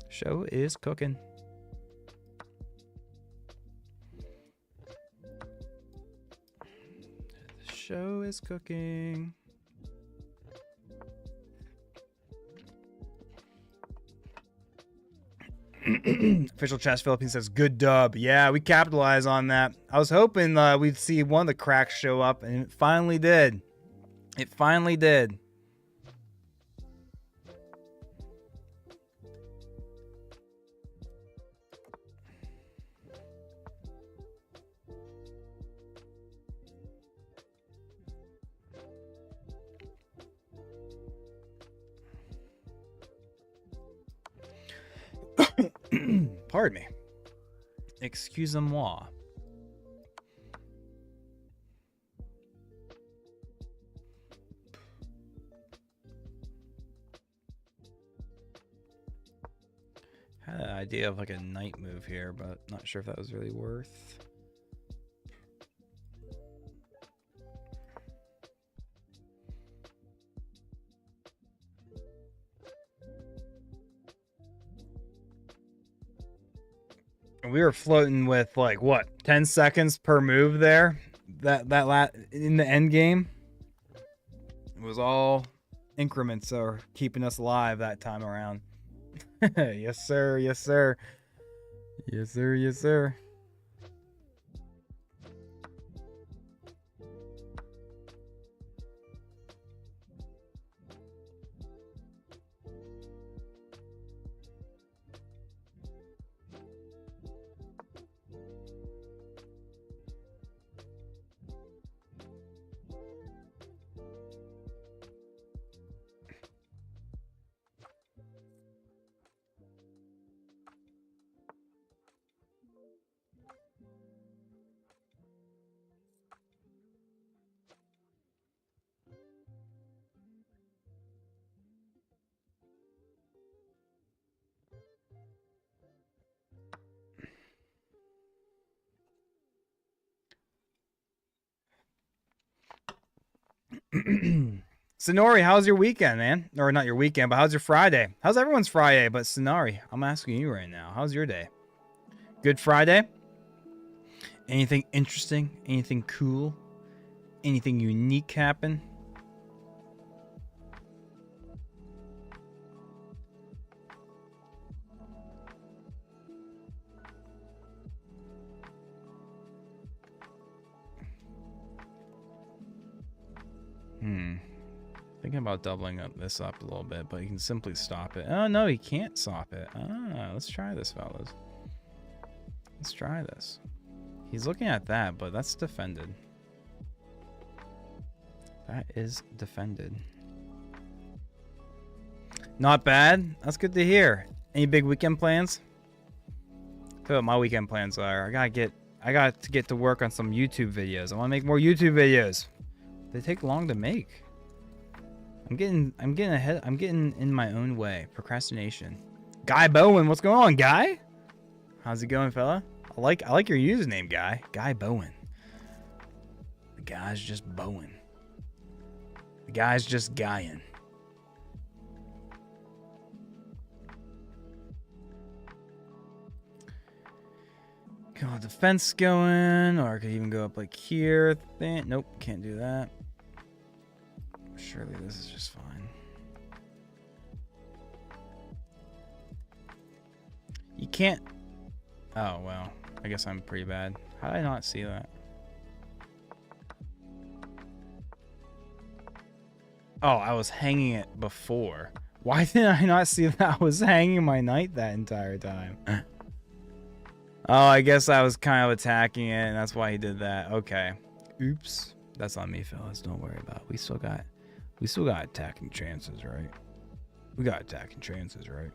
Show is cooking. The show is cooking. Official Chess Philippines says good dub. Yeah, we capitalized on that. I was hoping we'd see one of the cracks show up, and it finally did. It finally did. Pardon me. Excusez-moi. Had an idea of like a knight move here, but not sure if that was really worth. We were floating with like what 10 seconds per move there. That in the end game, it was all increments that were keeping us alive that time around. Yes, sir. Yes, sir. Yes, sir. Yes, sir. Sonori, how's your weekend, man? Or not your weekend, but how's your Friday? How's everyone's Friday? But Sonori, I'm asking you right now. How's your day? Good Friday? Anything interesting? Anything cool? Anything unique happen? Thinking about doubling up this up a little bit, but you can simply stop it. Oh, no, you can't stop it. Ah, let's try this, fellas. Let's try this. He's looking at that, but that's defended. That is defended. Not bad. That's good to hear. Any big weekend plans? Tell you what my weekend plans are. I got to get to work on some YouTube videos. I want to make more YouTube videos. They take long to make. I'm getting ahead. I'm getting in my own way. Procrastination. Guy Bowen, what's going on, Guy? How's it going, fella? I like your username, Guy. Guy Bowen. The guy's just Bowen. The guy's just guying. Got defense going, or I could even go up like here. Nope, can't do that. Surely this is just fine. You can't. Oh, well. I guess I'm pretty bad. How did I not see that? Oh, I was hanging it before. Why did I not see that I was hanging my knight that entire time? Oh, I guess I was kind of attacking it, and that's why he did that. Okay. Oops. That's on me, fellas. Don't worry about it. We still got attacking chances, right? We got attacking chances, right?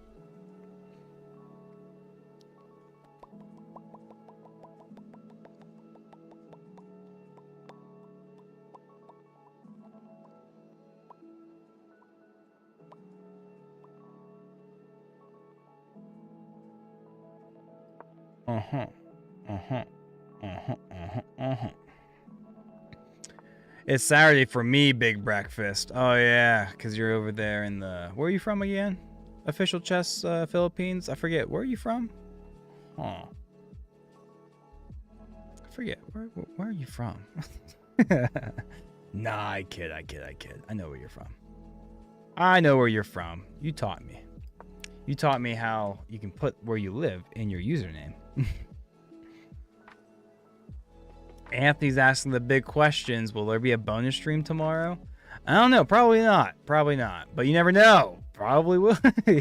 It's Saturday for me, big breakfast. Oh, yeah, because you're over there in the... Where are you from again? Official Chess Philippines? I forget. Where are you from? Oh. I forget. Where are you from? Nah, I kid. I know where you're from. I know where you're from. You taught me. You taught me how you can put where you live in your username. Anthony's asking the big questions. Will there be a bonus stream tomorrow? I don't know. Probably not. Probably not. But you never know. Probably will.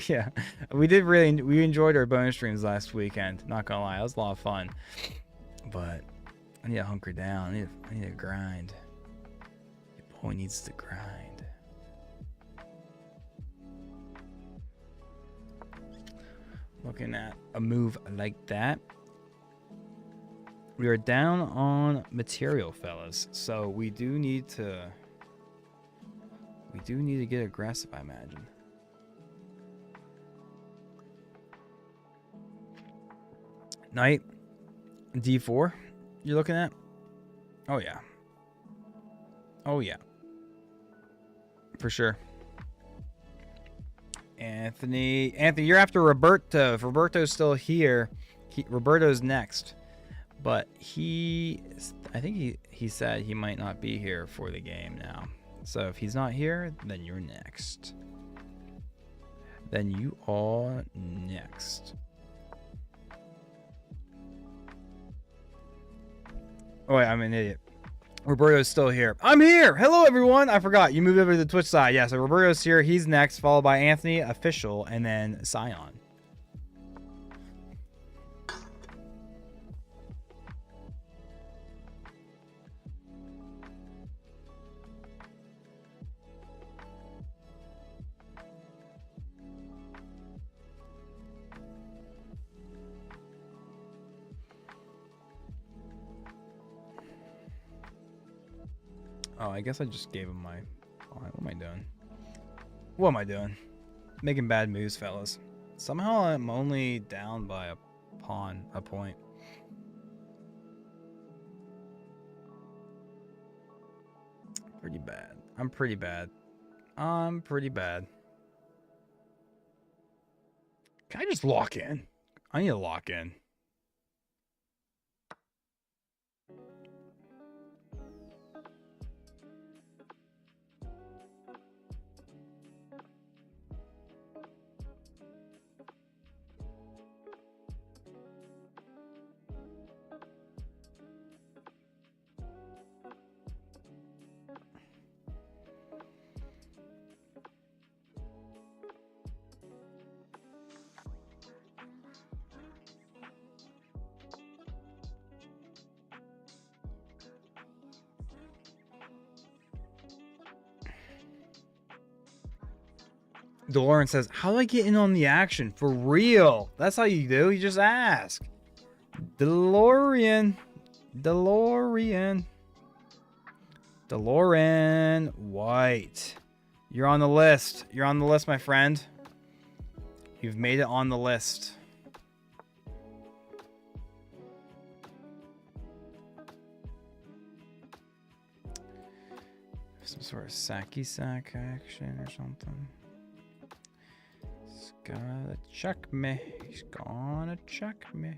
Yeah. We enjoyed our bonus streams last weekend. Not gonna lie. It was a lot of fun. But I need to hunker down. I need to grind. The boy needs to grind. Looking at a move like that. We are down on material, fellas. So we do need to get aggressive, I imagine. Knight D4 you're looking at? Oh yeah. Oh yeah. For sure. Anthony, you're after Roberto. If Roberto's still here, Roberto's next. But I think he said he might not be here for the game now. So if he's not here, then you're next. Then you are next. Oh, wait, I'm an idiot. Roberto's still here. I'm here. Hello, everyone. I forgot. You moved over to the Twitch side. Yeah, so Roberto's here. He's next, followed by Anthony, Official, and then Scion. Oh, I guess I just gave him my... What am I doing? What am I doing? Making bad moves, fellas. Somehow I'm only down by a point. Pretty bad. I'm pretty bad. Can I just lock in? I need to lock in. DeLorean says, how do I get in on the action? For real. That's how you do. You just ask. DeLorean White. You're on the list. You're on the list, my friend. You've made it on the list. Some sort of sack action or something. He's gotta check me. He's gonna check me.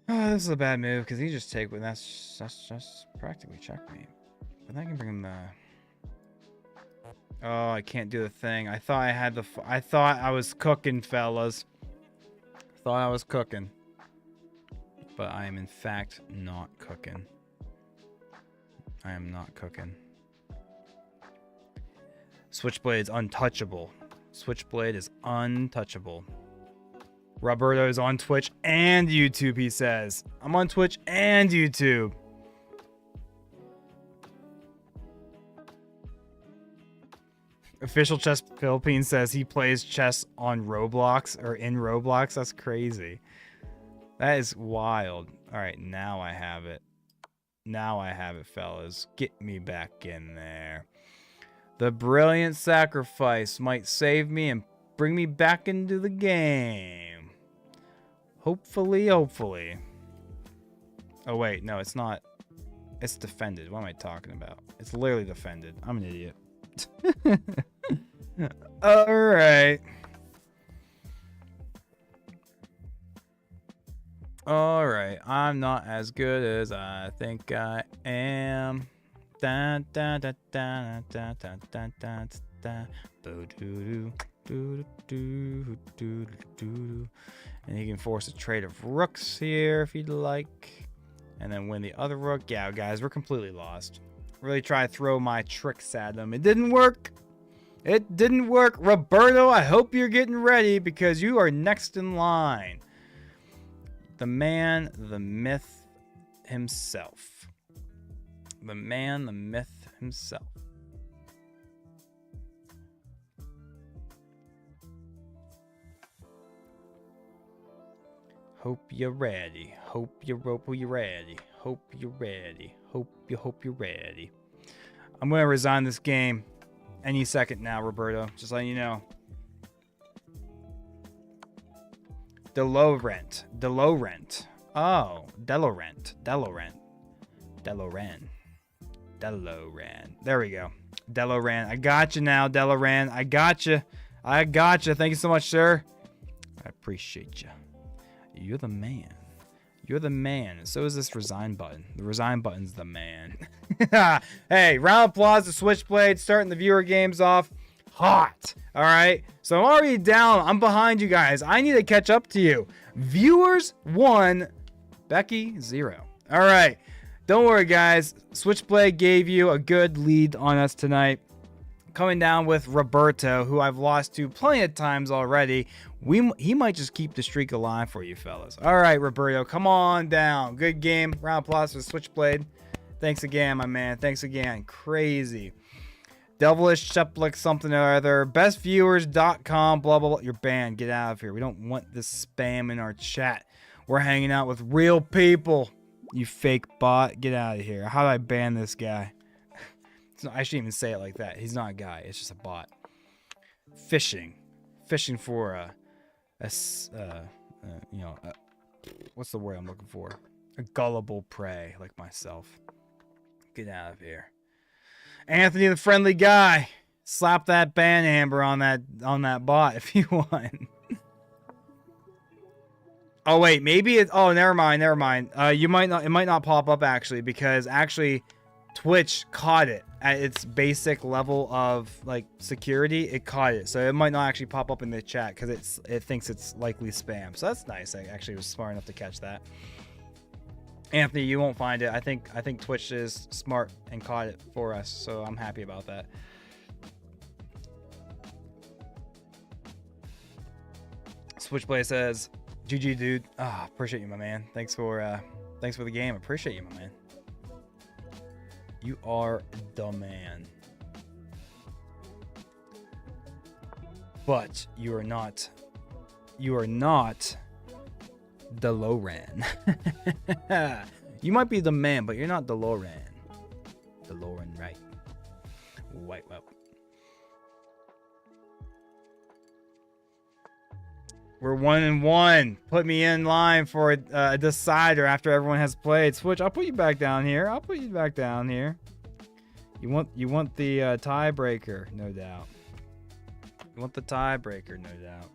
Oh, this is a bad move because he just take when that's just practically checkmate. But I can bring him the. Oh, I can't do the thing. I thought I had the. I thought I was cooking, fellas. Thought I was cooking, but I am in fact not cooking. I am not cooking. Switchblade's untouchable. Switchblade is untouchable. Roberto's on Twitch and YouTube, he says. I'm on Twitch and YouTube. Official Chess Philippines says he plays chess on Roblox or in Roblox. That's crazy. That is wild. All right, now I have it. Now I have it, fellas. Get me back in there. The brilliant sacrifice might save me and bring me back into the game. Hopefully, hopefully. Oh, wait. No, it's not. It's defended. What am I talking about? It's literally defended. I'm an idiot. All right. All right. I'm not as good as I think I am. Da, da, da, da, da, da, da, da, da. And you can force a trade of rooks here if you'd like. And then win the other rook. Yeah, guys, we're completely lost. Really try to throw my tricks at them. It didn't work. It didn't work. Roberto, I hope you're getting ready because you are next in line. The man, the myth himself. The man, the myth himself. Hope you're ready. Hope you're ready. Hope you're ready. Hope you're ready. I'm going to resign this game any second now, Roberto. Just letting you know. Delorent. Oh, Delorent. There we go. Deloran. I got you now, Deloran. I got you. Thank you so much, sir. I appreciate you. You're the man. You're the man. And so is this resign button. The resign button's the man. Hey, round of applause to Switchblade starting the viewer games off hot. All right. So I'm already down. I'm behind you guys. I need to catch up to you. Viewers 1, Becky 0. All right. Don't worry, guys. Switchblade gave you a good lead on us tonight. Coming down with Roberto, who I've lost to plenty of times already. He might just keep the streak alive for you fellas. All right, Roberto, come on down. Good game. Round of applause for Switchblade. Thanks again, my man. Thanks again. Crazy. Devilish Sheplik something or other. Bestviewers.com. Blah, blah, blah. You're banned. Get out of here. We don't want this spam in our chat. We're hanging out with real people. You fake bot. Get out of here. How do I ban this guy? I shouldn't even say it like that. He's not a guy. It's just a bot. Fishing for what's the word I'm looking for? A gullible prey like myself. Get out of here. Anthony, the friendly guy. Slap that ban amber on that bot if you want. Oh wait, maybe it. Oh, never mind. It might not pop up actually because actually Twitch caught it at its basic level of like security. It caught it, so it might not actually pop up in the chat because it thinks it's likely spam. So that's nice. I actually was smart enough to catch that. Anthony, you won't find it. I think Twitch is smart and caught it for us, so I'm happy about that. Switchblade says, "GG, dude. Ah, appreciate you, my man. Thanks for the game. Appreciate you, my man. You are the man. But you are not DeLorean. You might be the man, but you're not DeLorean. DeLorean, right? White well. We're 1-1. Put me in line for a decider after everyone has played. Switch, I'll put you back down here. You want the tiebreaker, no doubt. You want the tiebreaker, no doubt.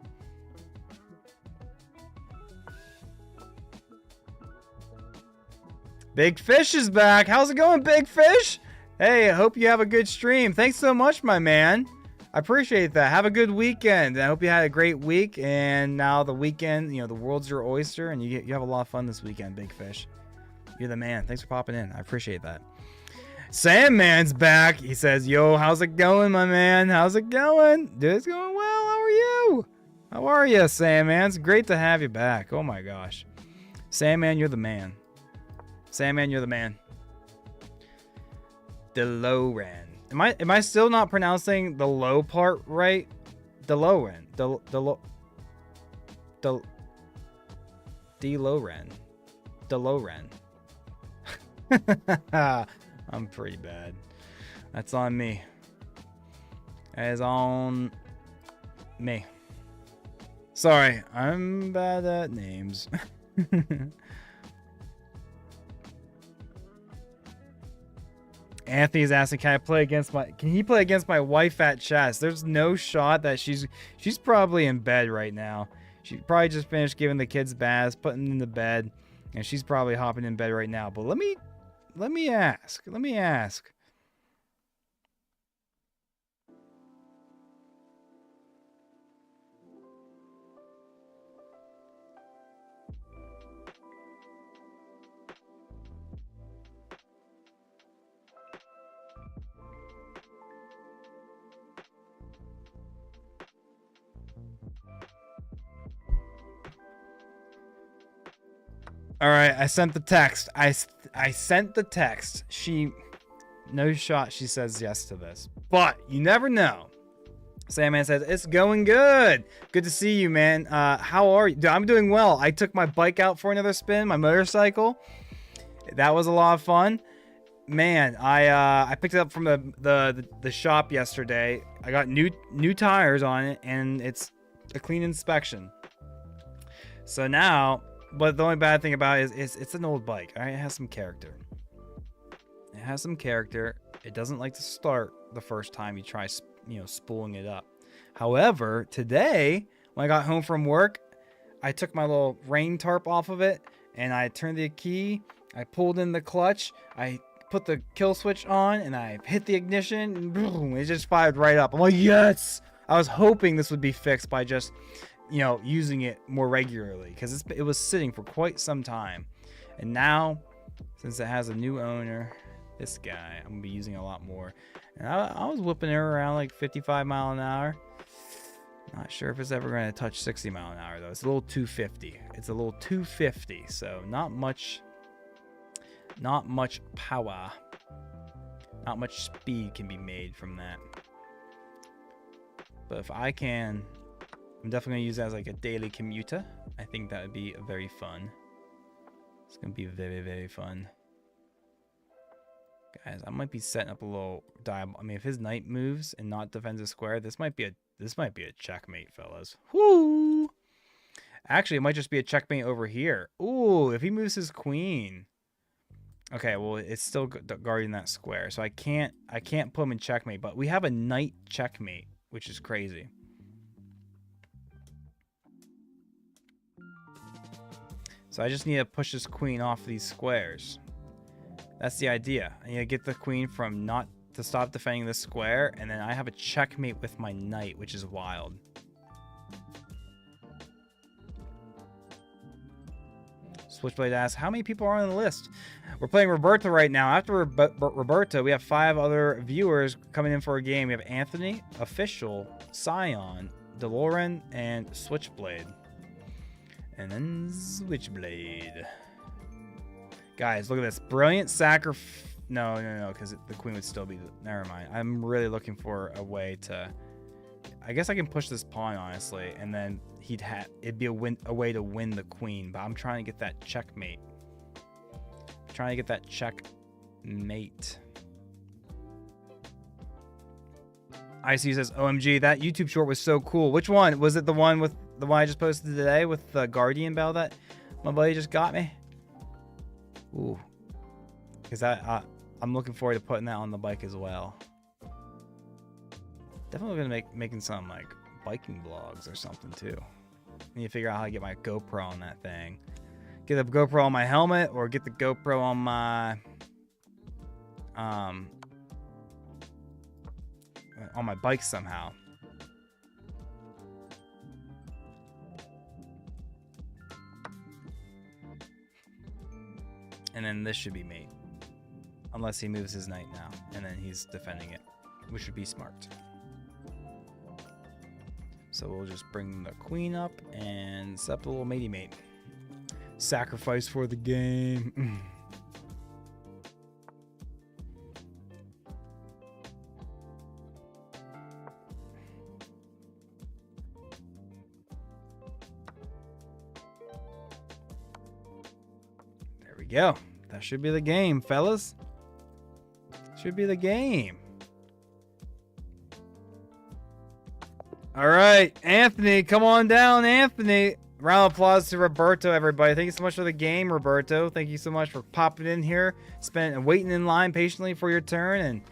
Big Fish is back. How's it going, Big Fish? Hey, I hope you have a good stream. Thanks so much, my man. I appreciate that. Have a good weekend. I hope you had a great week. And now the weekend, the world's your oyster, and you have a lot of fun this weekend, Big Fish. You're the man. Thanks for popping in. I appreciate that. Sandman's back. He says, "Yo, how's it going, my man? How's it going? Dude, it's going well. How are you? How are you, Sandman? It's great to have you back. Oh my gosh, Sandman, you're the man. Sandman, you're the man." DeLorean. Am I still not pronouncing the low part right? DeLorean. DeLorean. DeLorean. I'm pretty bad. That's on me. That is on me. Sorry, I'm bad at names. Anthony's asking, can he play against my wife at chess? There's no shot that she's probably in bed right now. She probably just finished giving the kids baths, putting them in the bed, and she's probably hopping in bed right now. But let me ask. All right, I sent the text. I sent the text. No shot she says yes to this. But you never know. Sandman says, it's going good. Good to see you, man. How are you? Dude, I'm doing well. I took my bike out for another spin, my motorcycle. That was a lot of fun. Man, I picked it up from the shop yesterday. I got new tires on it, and it's a clean inspection. So now, but the only bad thing about it is it's an old bike. All right, it has some character. It doesn't like to start the first time you try, spooling it up. However, today when I got home from work, I took my little rain tarp off of it, and I turned the key. I pulled in the clutch. I put the kill switch on, and I hit the ignition, and boom, it just fired right up. I'm like, yes! I was hoping this would be fixed by just, using it more regularly, because it was sitting for quite some time. And now, since it has a new owner, this guy, I'm going to be using it a lot more. And I was whipping it around like 55 mile an hour. Not sure if it's ever going to touch 60 mile an hour, though. It's a little 250. So not much power. Not much speed can be made from that. But if I can, I'm definitely going to use it as like a daily commuter. I think that would be very fun. It's going to be very, very fun. Guys, I might be setting up a little dive. I mean, if his knight moves and not defends a square, this might be a checkmate, fellas. Whoo! Actually, it might just be a checkmate over here. Ooh, if he moves his queen. Okay, well, it's still guarding that square, so I can't put him in checkmate. But we have a knight checkmate, which is crazy. So I just need to push this queen off these squares. That's the idea. I need to get the queen from not to stop defending this square, and then I have a checkmate with my knight, which is wild. Switchblade asks, how many people are on the list? We're playing Roberta right now. After Roberta, we have 5 other viewers coming in for a game. We have Anthony, Official, Scion, DeLorean, and Switchblade. And then Switchblade. Guys, look at this. Brilliant sacrifice. No, because the queen would still be... Never mind. I'm really looking for a way to... I guess I can push this pawn, honestly, and then it'd be a way to win the queen, but I'm trying to get that checkmate. ICU says, OMG, that YouTube short was so cool. Which one? Was it the one I just posted today with the Guardian Bell that my buddy just got me? Ooh. Because I'm looking forward to putting that on the bike as well. Definitely gonna making some like biking vlogs or something too. Need to figure out how to get my GoPro on that thing. Get the GoPro on my helmet, or get the GoPro on my bike somehow. And then this should be mate. Unless he moves his knight now, and then he's defending it, which would be smart. So we'll just bring the queen up and set up a little matey mate. Sacrifice for the game. go. That should be the game, fellas. Should be the game. All right, Anthony, come on down, Anthony. Round of applause to Roberto, everybody. Thank you so much for the game, Roberto. Thank you so much for popping in here, waiting in line patiently for your turn, and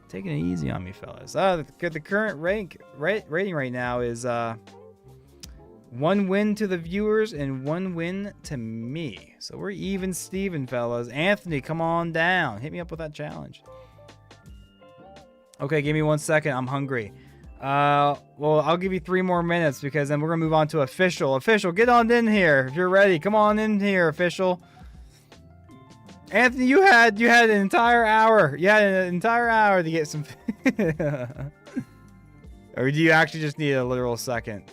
taking it easy on me, fellas. The current rating right now is 1 win to the viewers and 1 win to me. So we're even Steven, fellas. Anthony, come on down. Hit me up with that challenge. Okay, give me 1 second. I'm hungry. Well, I'll give you 3 more minutes because then we're gonna move on to official. Official, get on in here if you're ready. Come on in here, official. Anthony, you had an entire hour. You had an entire hour to get some. Or do you actually just need a literal second?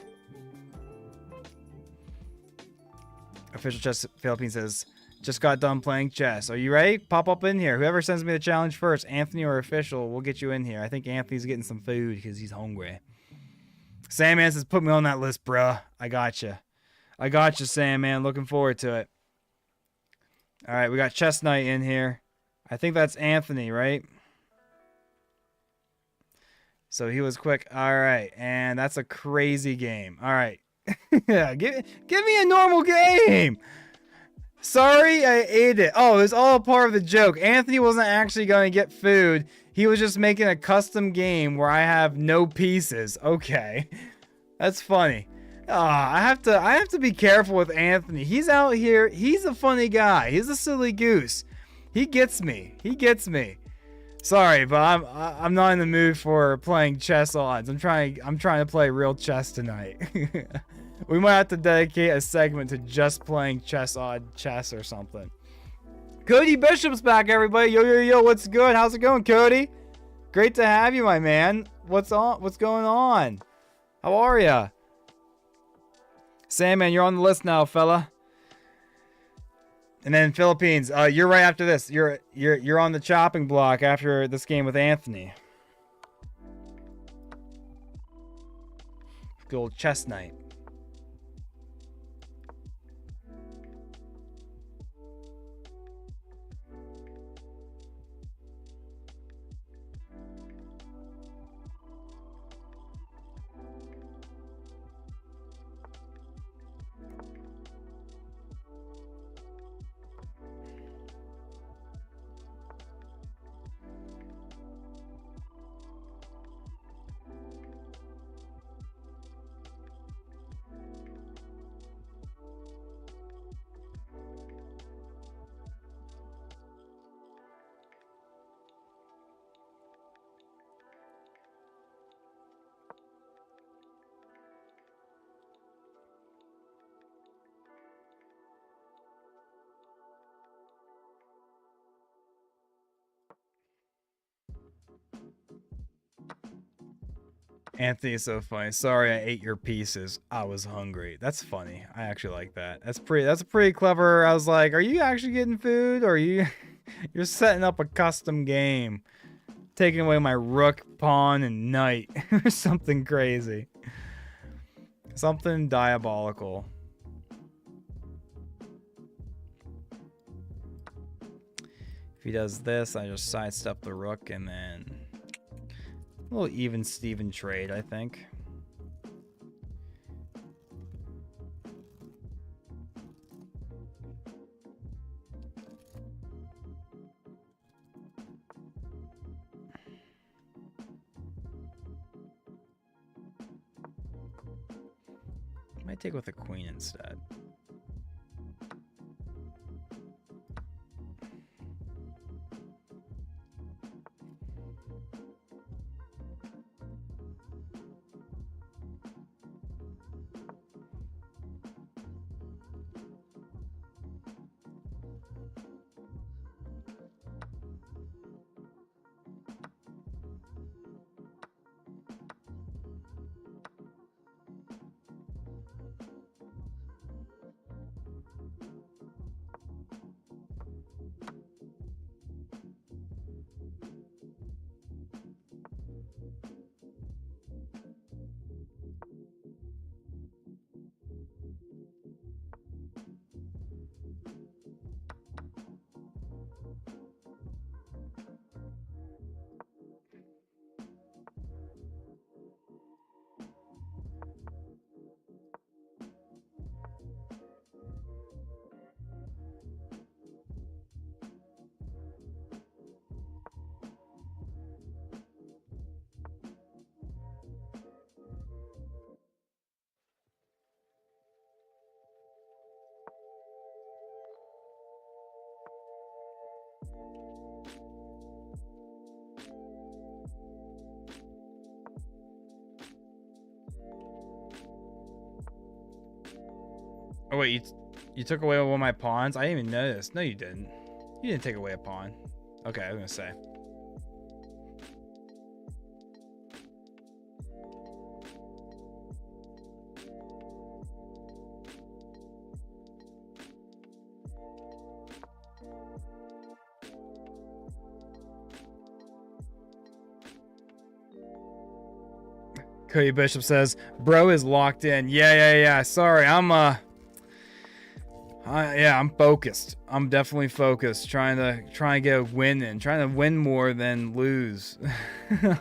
Official Chess Philippines says, just got done playing chess. Are you ready? Pop up in here. Whoever sends me the challenge first, Anthony or Official, we'll get you in here. I think Anthony's getting some food because he's hungry. Sandman says, put me on that list, bruh. I got you. I got you, Sandman. Looking forward to it. All right, we got Chess Knight in here. I think that's Anthony, right? So he was quick. All right, and that's a crazy game. All right. Yeah, give me a normal game. Sorry, I ate it. Oh, it was all part of the joke. Anthony wasn't actually going to get food. He was just making a custom game where I have no pieces. Okay. That's funny. I have to be careful with Anthony. He's out here. He's a funny guy. He's a silly goose. He gets me. He gets me. Sorry, but I'm not in the mood for playing chess odds. I'm trying to play real chess tonight. We might have to dedicate a segment to just playing chess or something. Cody Bishop's back, everybody. Yo, what's good? How's it going, Cody? Great to have you, my man. What's going on? How are ya? Sandman, you're on the list now, fella. And then Philippines, you're right after this. You're on the chopping block after this game with Anthony. Good old chess night. Anthony is so funny. Sorry, I ate your pieces. I was hungry. That's funny. I actually like that. That's pretty clever. I was like, are you actually getting food, or are you're setting up a custom game, taking away my rook, pawn, and knight, or something crazy, something diabolical. If he does this, I just sidestep the rook and then. A little even Steven trade, I think. Might take with a queen instead. Oh wait, you took away one of my pawns? I didn't even notice. No, you didn't. You didn't take away a pawn. Okay, I was gonna say. Cody Bishop says, "Bro is locked in." Yeah. Sorry, I'm focused. I'm definitely focused. Trying to get a win in. Trying to win more than lose.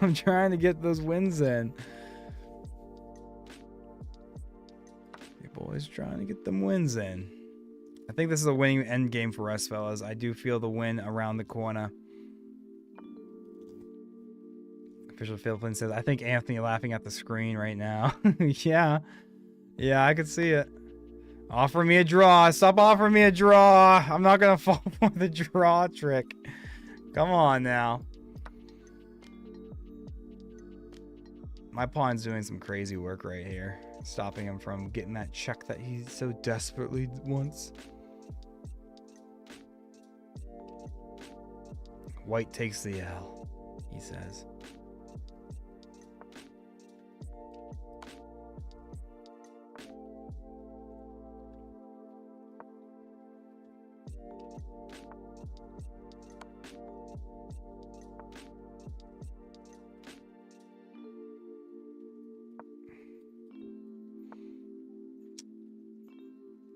I'm trying to get those wins in. People always trying to get them wins in. I think this is a winning end game for us, fellas. I do feel the win around the corner. Official Philippines says, "I think Anthony laughing at the screen right now." Yeah, I can see it. Offer me a draw. Stop offering me a draw. I'm not gonna fall for the draw trick. Come on now. My pawn's doing some crazy work right here, stopping him from getting that check that he so desperately wants. White takes the L, he says.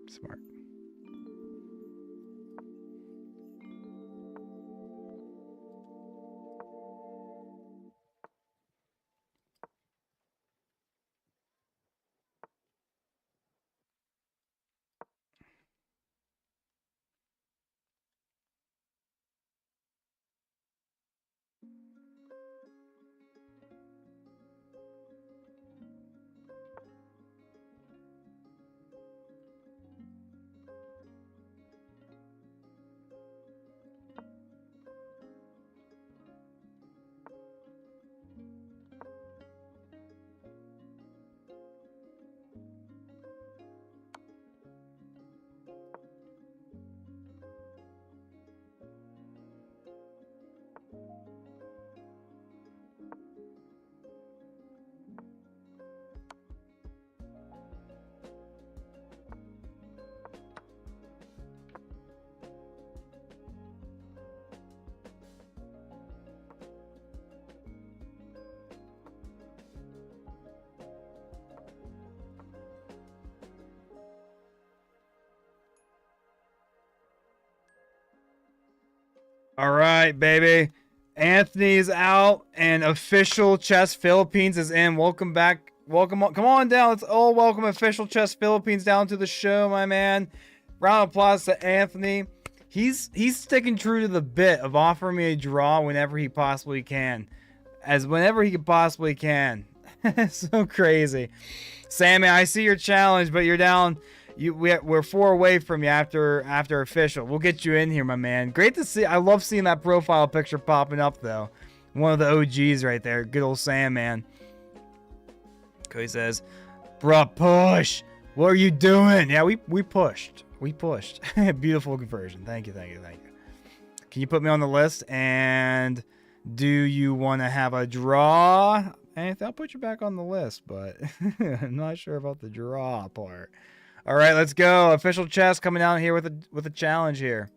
Smart. All right, baby. Anthony's out and Official Chess Philippines is in. Welcome back. Welcome. Come on down. Let's all welcome Official Chess Philippines down to the show, my man. Round of applause to Anthony. He's sticking true to the bit of offering me a draw whenever he possibly can. Whenever he possibly can. So crazy. Sammy, I see your challenge, but you're down. We're 4 away from you after official. We'll get you in here, my man. Great to see. I love seeing that profile picture popping up, though. One of the OGs right there. Good old Sam, man. Cody says, "Bruh, push. What are you doing?" Yeah, we pushed. We pushed. Beautiful conversion. Thank you. Can you put me on the list? And do you want to have a draw? Anthony, I'll put you back on the list, but I'm not sure about the draw part. All right, let's go. Official Chess coming out here with a challenge here.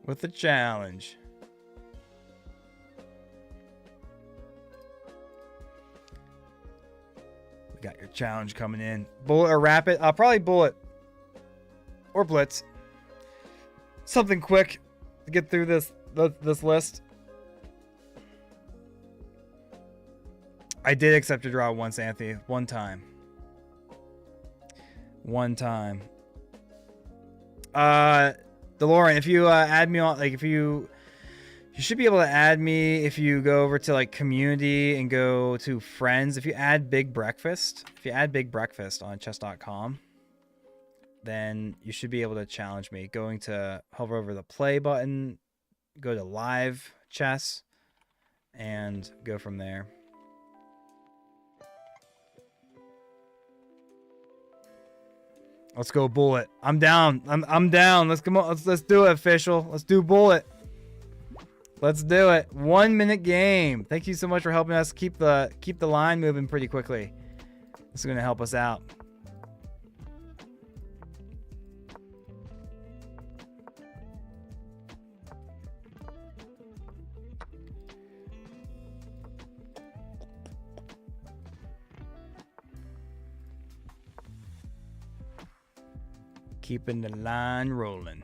With a challenge. We got your challenge coming in. Bullet or rapid? Probably bullet. Or blitz. Something quick to get through this list. I did accept a draw once, Anthony. One time. DeLorean, if you add me on, like, if you should be able to add me if you go over to like community and go to friends. If you add Big Breakfast on chess.com, then you should be able to challenge me. Going to hover over the play button go to live chess and go from there. Let's go bullet. I'm down. I'm down. Let's come on. Let's do it, official. Let's do bullet. Let's do it. 1 minute game. Thank you so much for helping us keep the line moving pretty quickly. This is gonna help us out. Keeping the line rolling.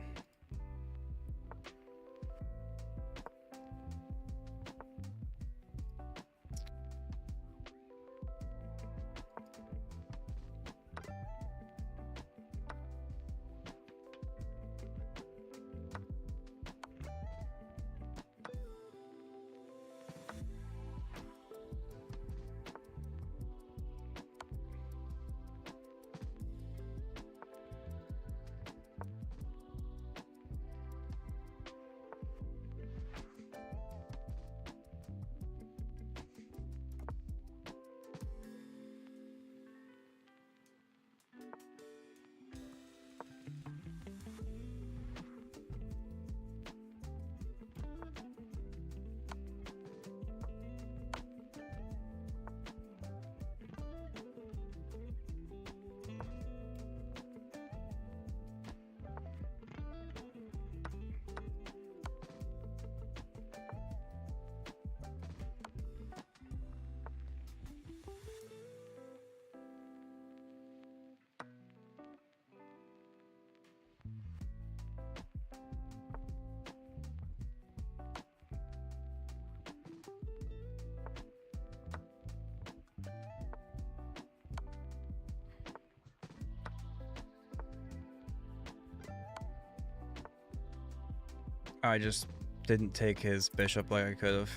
I just didn't take his bishop like I could have.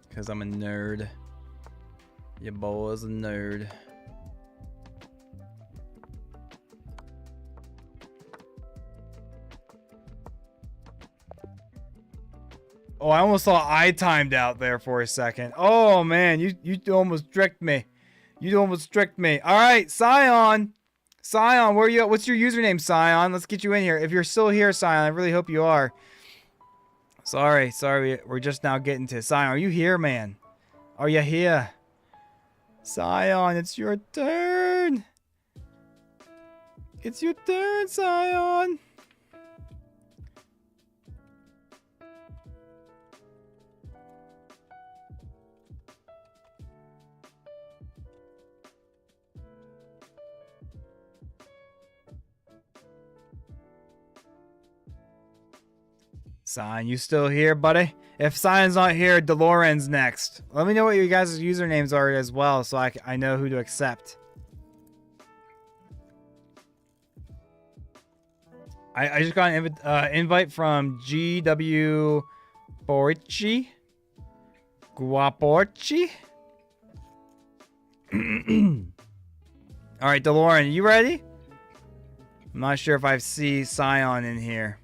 Because I'm a nerd. Your boy is a nerd. Oh, I almost thought I timed out there for a second. Oh, man. You almost tricked me. You almost tricked me. All right, Scion. Scion, where are you at? What's your username, Scion? Let's get you in here. If you're still here, Scion, I really hope you are. Sorry, we're just now getting to Scion. Are you here, man? Are you here? Scion, it's your turn. It's your turn, Scion. Scion, you still here, buddy? If Sion's not here, DeLorean's next. Let me know what you guys' usernames are as well, so I know who to accept. I just got an invite from GW Borchi. Guaporchi. All right, DeLorean, you ready? I'm not sure if I see Scion in here.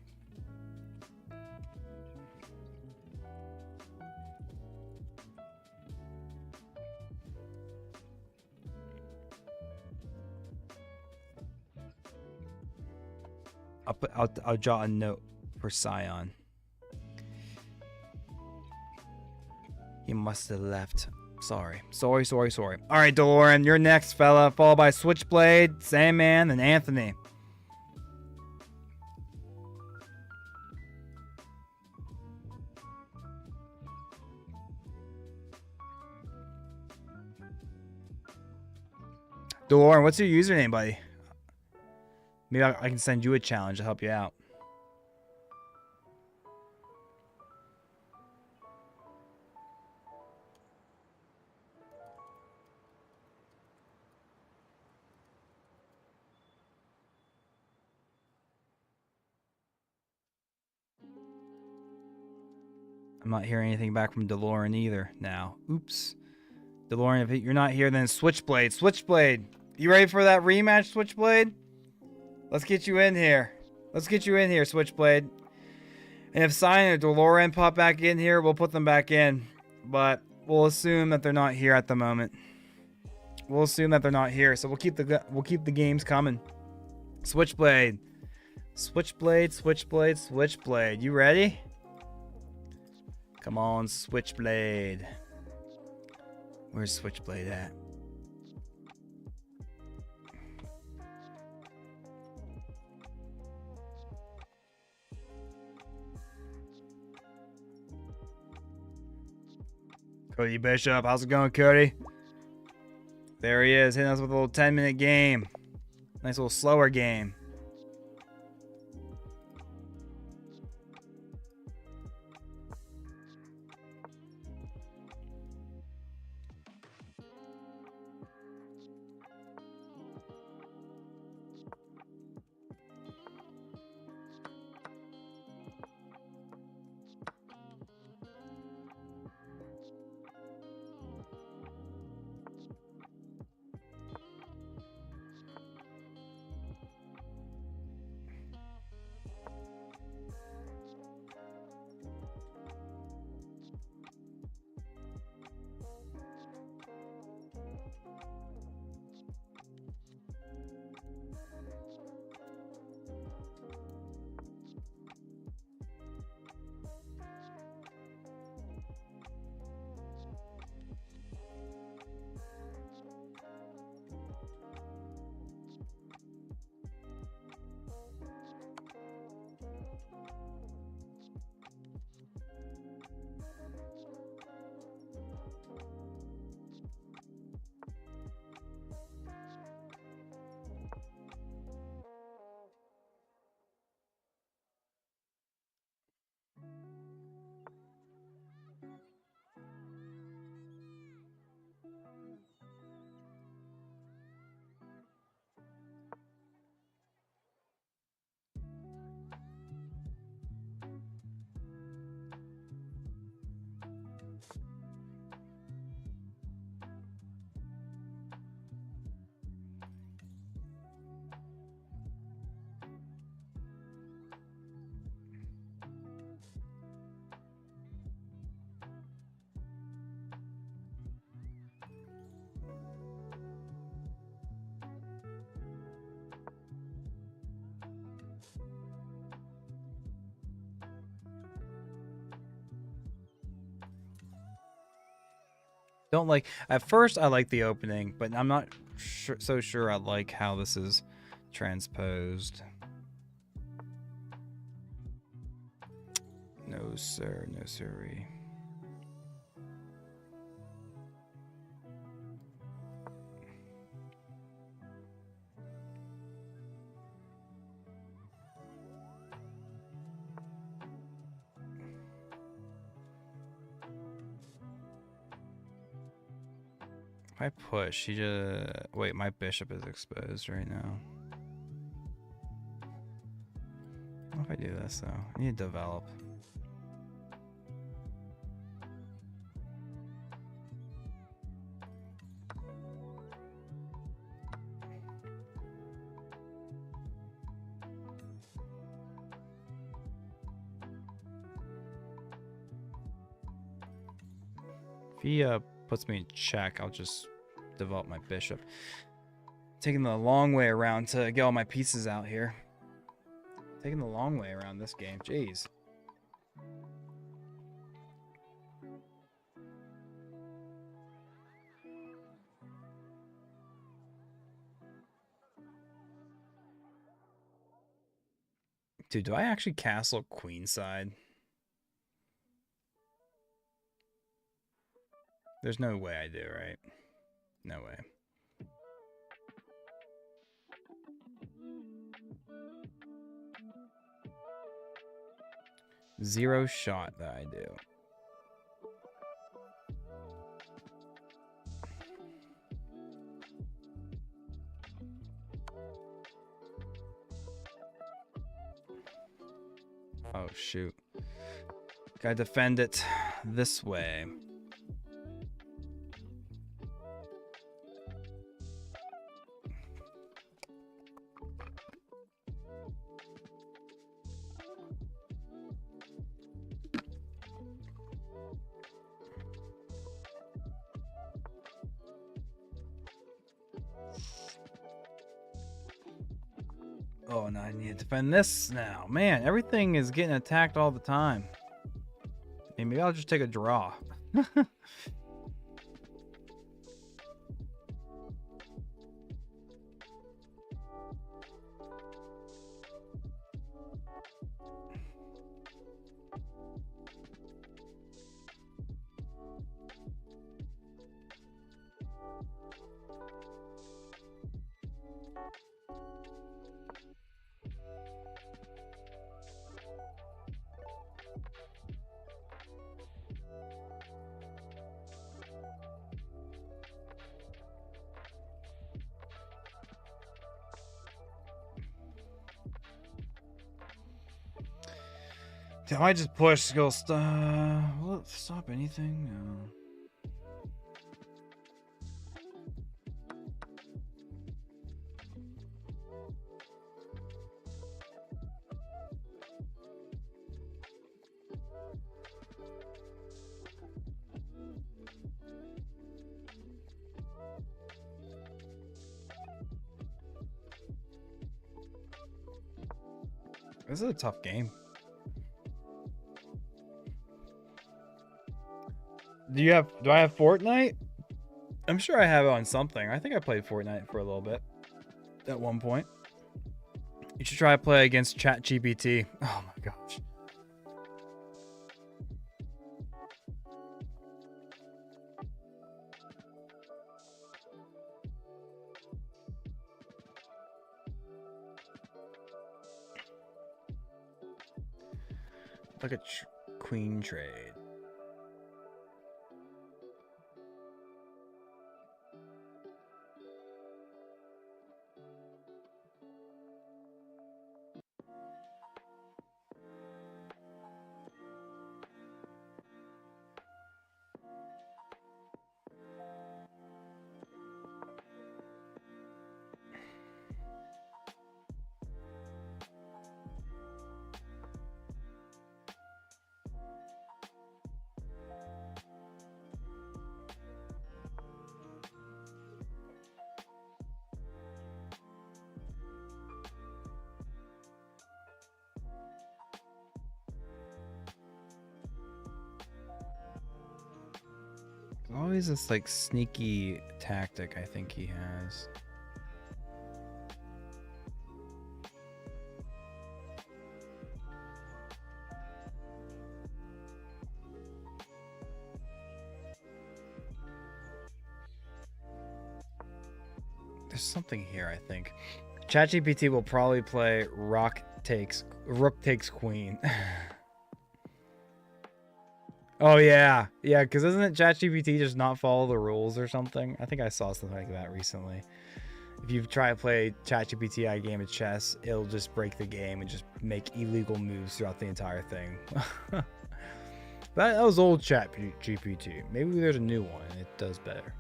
I'll jot a note for Scion. He must have left. Sorry. All right, DeLorean, you're next, fella. Followed by Switchblade, Sandman, and Anthony. DeLorean, what's your username, buddy? Maybe I can send you a challenge to help you out. I'm not hearing anything back from DeLorean either now. Oops. DeLorean, if you're not here, then Switchblade. Switchblade, you ready for that rematch, Switchblade? Let's get you in here. Let's get you in here, Switchblade. And if Cyan or DeLorean pop back in here, we'll put them back in. But we'll assume that they're not here at the moment. We'll assume that they're not here, so we'll keep the games coming. Switchblade. Switchblade, Switchblade, Switchblade. You ready? Come on, Switchblade. Where's Switchblade at? Cody Bishop, how's it going, Cody? There he is, hitting us with a little 10-minute game. Nice little slower game. Don't like, at first I like the opening, but I'm not so sure I like how this is transposed. No sir, no sirree. If I push, he just... Wait, my bishop is exposed right now. What if I do this, though? I need to develop. If he puts me in check, I'll just develop my bishop. Taking the long way around to get all my pieces out here. Taking the long way around this game. Jeez. Dude, do I actually castle queenside? There's no way I do, right? No way. Zero shot that I do. Oh, shoot. Gotta defend it this way. Oh, no, I need to defend this now. Man, everything is getting attacked all the time. Hey, maybe I'll just take a draw. I might just push skill will it stop anything? No. This is a tough game. Do I have Fortnite? I'm sure I have it on something. I think I played Fortnite for a little bit at one point. You should try to play against ChatGPT. Oh my gosh. Like a queen trade. Always this like sneaky tactic I think he has. There's something here, I think. ChatGPT will probably play Rook takes queen. Oh yeah, yeah. Because doesn't it ChatGPT just not follow the rules or something? I think I saw something like that recently. If you try to play ChatGPT a game of chess, it'll just break the game and just make illegal moves throughout the entire thing. That was old ChatGPT. Maybe there's a new one and it does better.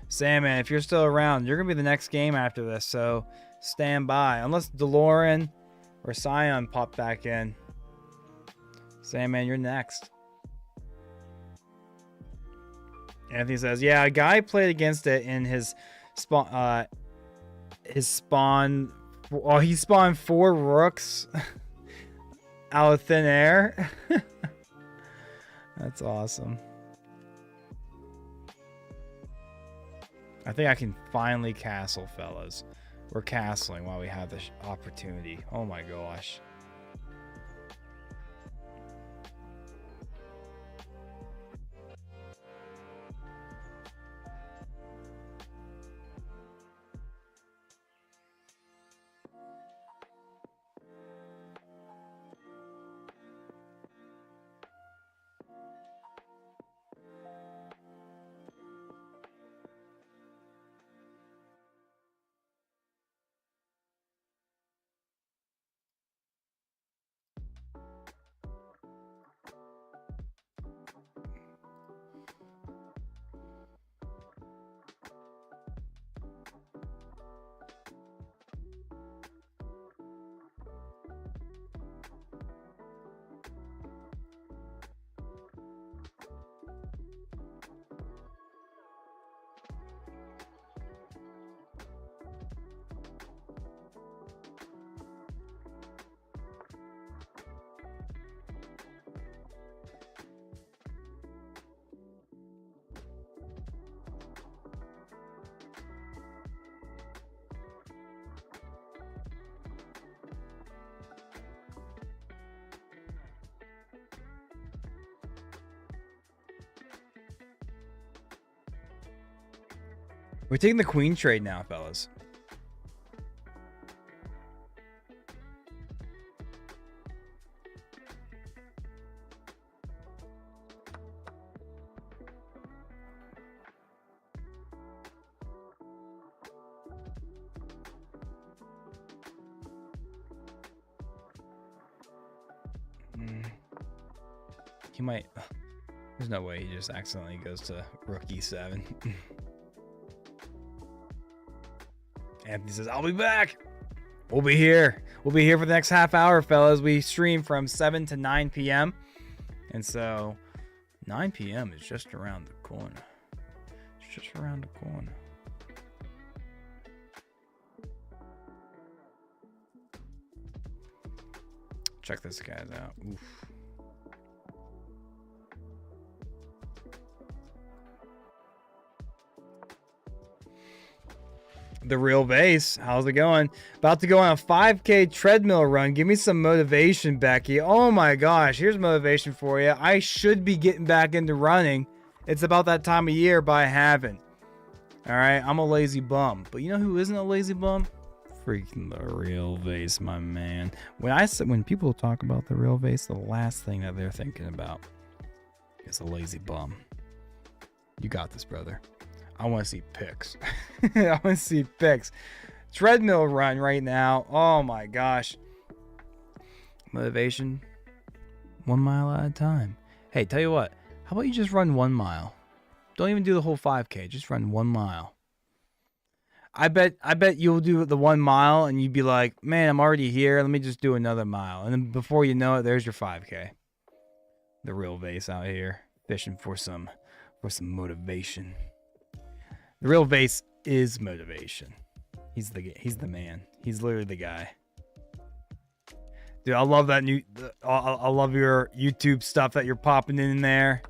Sandman, if you're still around, you're going to be the next game after this, so stand by. Unless DeLorean or Scion pop back in. Sandman, you're next. Anthony says, yeah, a guy played against it in his spawn. Oh, he spawned 4 rooks out of thin air. That's awesome. I think I can finally castle, fellas. We're castling while we have this opportunity. Oh my gosh. We're taking the queen trade now, fellas. He might... There's no way he just accidentally goes to rook e7. Anthony says, I'll be back. We'll be here. We'll be here for the next half hour, fellas. We stream from 7 to 9 p.m. And so 9 p.m. is just around the corner. It's just around the corner. Check this guys out. Oof. The real base. How's it going? About to go on a 5K treadmill run. Give me some motivation, Becky. Oh my gosh. Here's motivation for you. I should be getting back into running. It's about that time of year, but I haven't. All right. I'm a lazy bum. But you know who isn't a lazy bum? Freaking the real vase, my man. When people talk about the real vase, the last thing that they're thinking about is a lazy bum. You got this, brother. I want to see pics. I want to see pics. Treadmill run right now. Oh my gosh. Motivation. 1 mile at a time. Hey, tell you what. How about you just run 1 mile? Don't even do the whole 5K. Just run 1 mile. I bet you'll do the 1 mile and you'd be like, man, I'm already here. Let me just do another mile. And then before you know it, there's your 5K. The real vase out here fishing for some motivation. The real vase is motivation. He's the man. He's literally the guy. Dude, I love that I love your YouTube stuff that you're popping in there.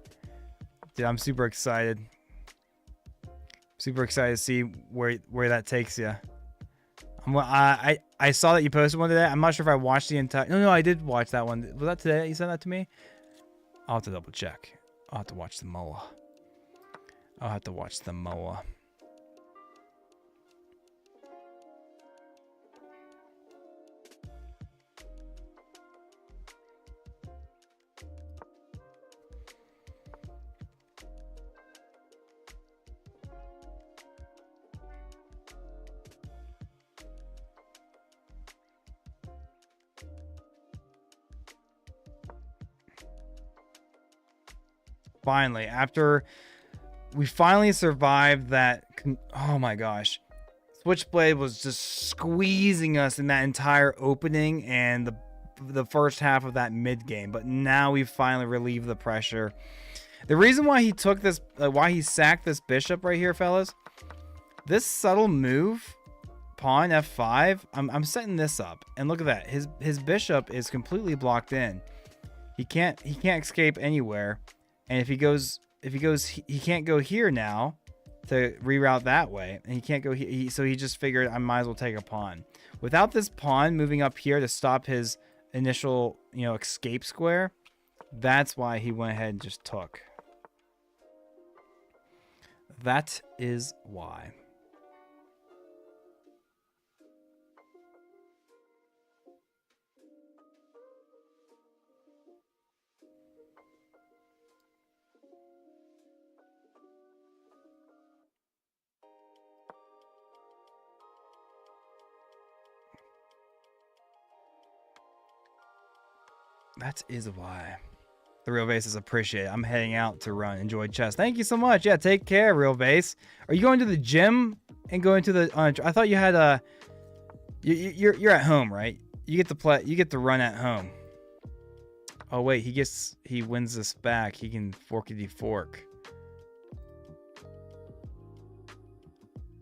Dude, I'm super excited. Super excited to see where that takes you. I saw that you posted one today. I'm not sure if I watched the entire... No, I did watch that one. Was that today that you sent that to me? I'll have to double check. I'll have to watch the MOA. I'll have to watch the MOA. Finally, after we finally survived that, oh my gosh, Switchblade was just squeezing us in that entire opening and the first half of that mid game. But now we finally relieved the pressure. The reason why he took this, why he sacked this bishop right here, fellas, this subtle move, pawn f5. I'm setting this up, and look at that. His bishop is completely blocked in. He can't escape anywhere. And if he goes, he can't go here now to reroute that way. And he can't go here. So he just figured I might as well take a pawn. Without this pawn moving up here to stop his initial, escape square, that's why he went ahead and just took. That is why. That is why. The real base is appreciated. I'm heading out to run. Enjoy chess. Thank you so much. Yeah, take care, real base. Are you going to the gym and going to the? I thought you had a. You're at home, right? You get to play. You get to run at home. Oh wait, he wins this back. He can forkity fork.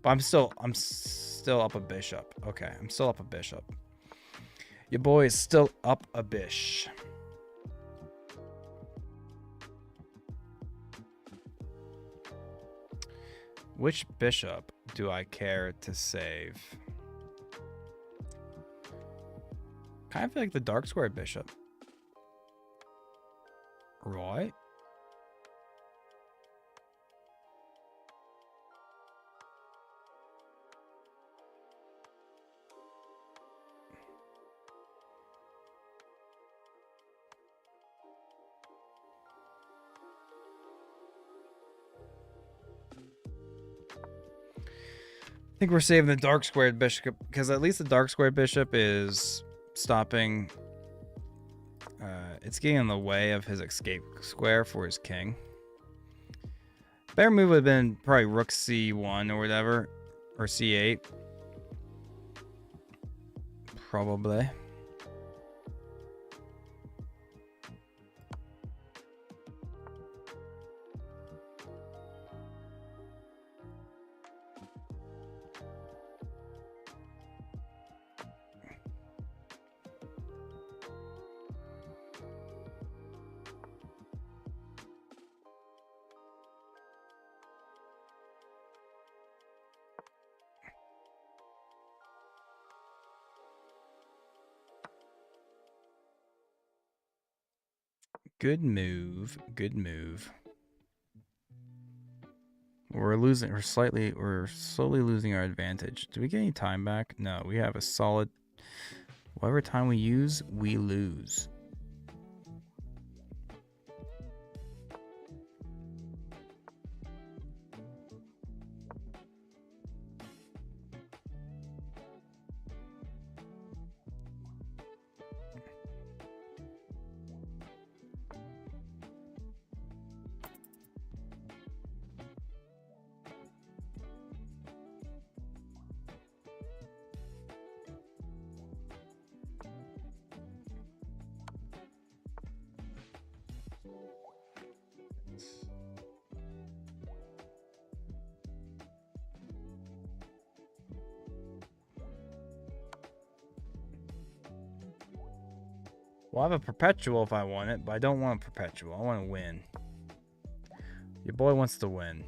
But I'm still up a bishop. Okay, I'm still up a bishop. Your boy is still up a bish. Which bishop do I care to save? Kind of feel like the dark square bishop. Right? think we're saving the dark squared bishop because at least the dark squared bishop is stopping. It's getting in the way of his escape square for his king. Better move would have been probably rook c1 or whatever, or c8. Probably. Good move. Good move. We're slowly losing our advantage. Do we get any time back? No, we have a solid. Whatever time we use, we lose. Well, I have a perpetual if I want it, but I don't want a perpetual. I want to win. Your boy wants to win.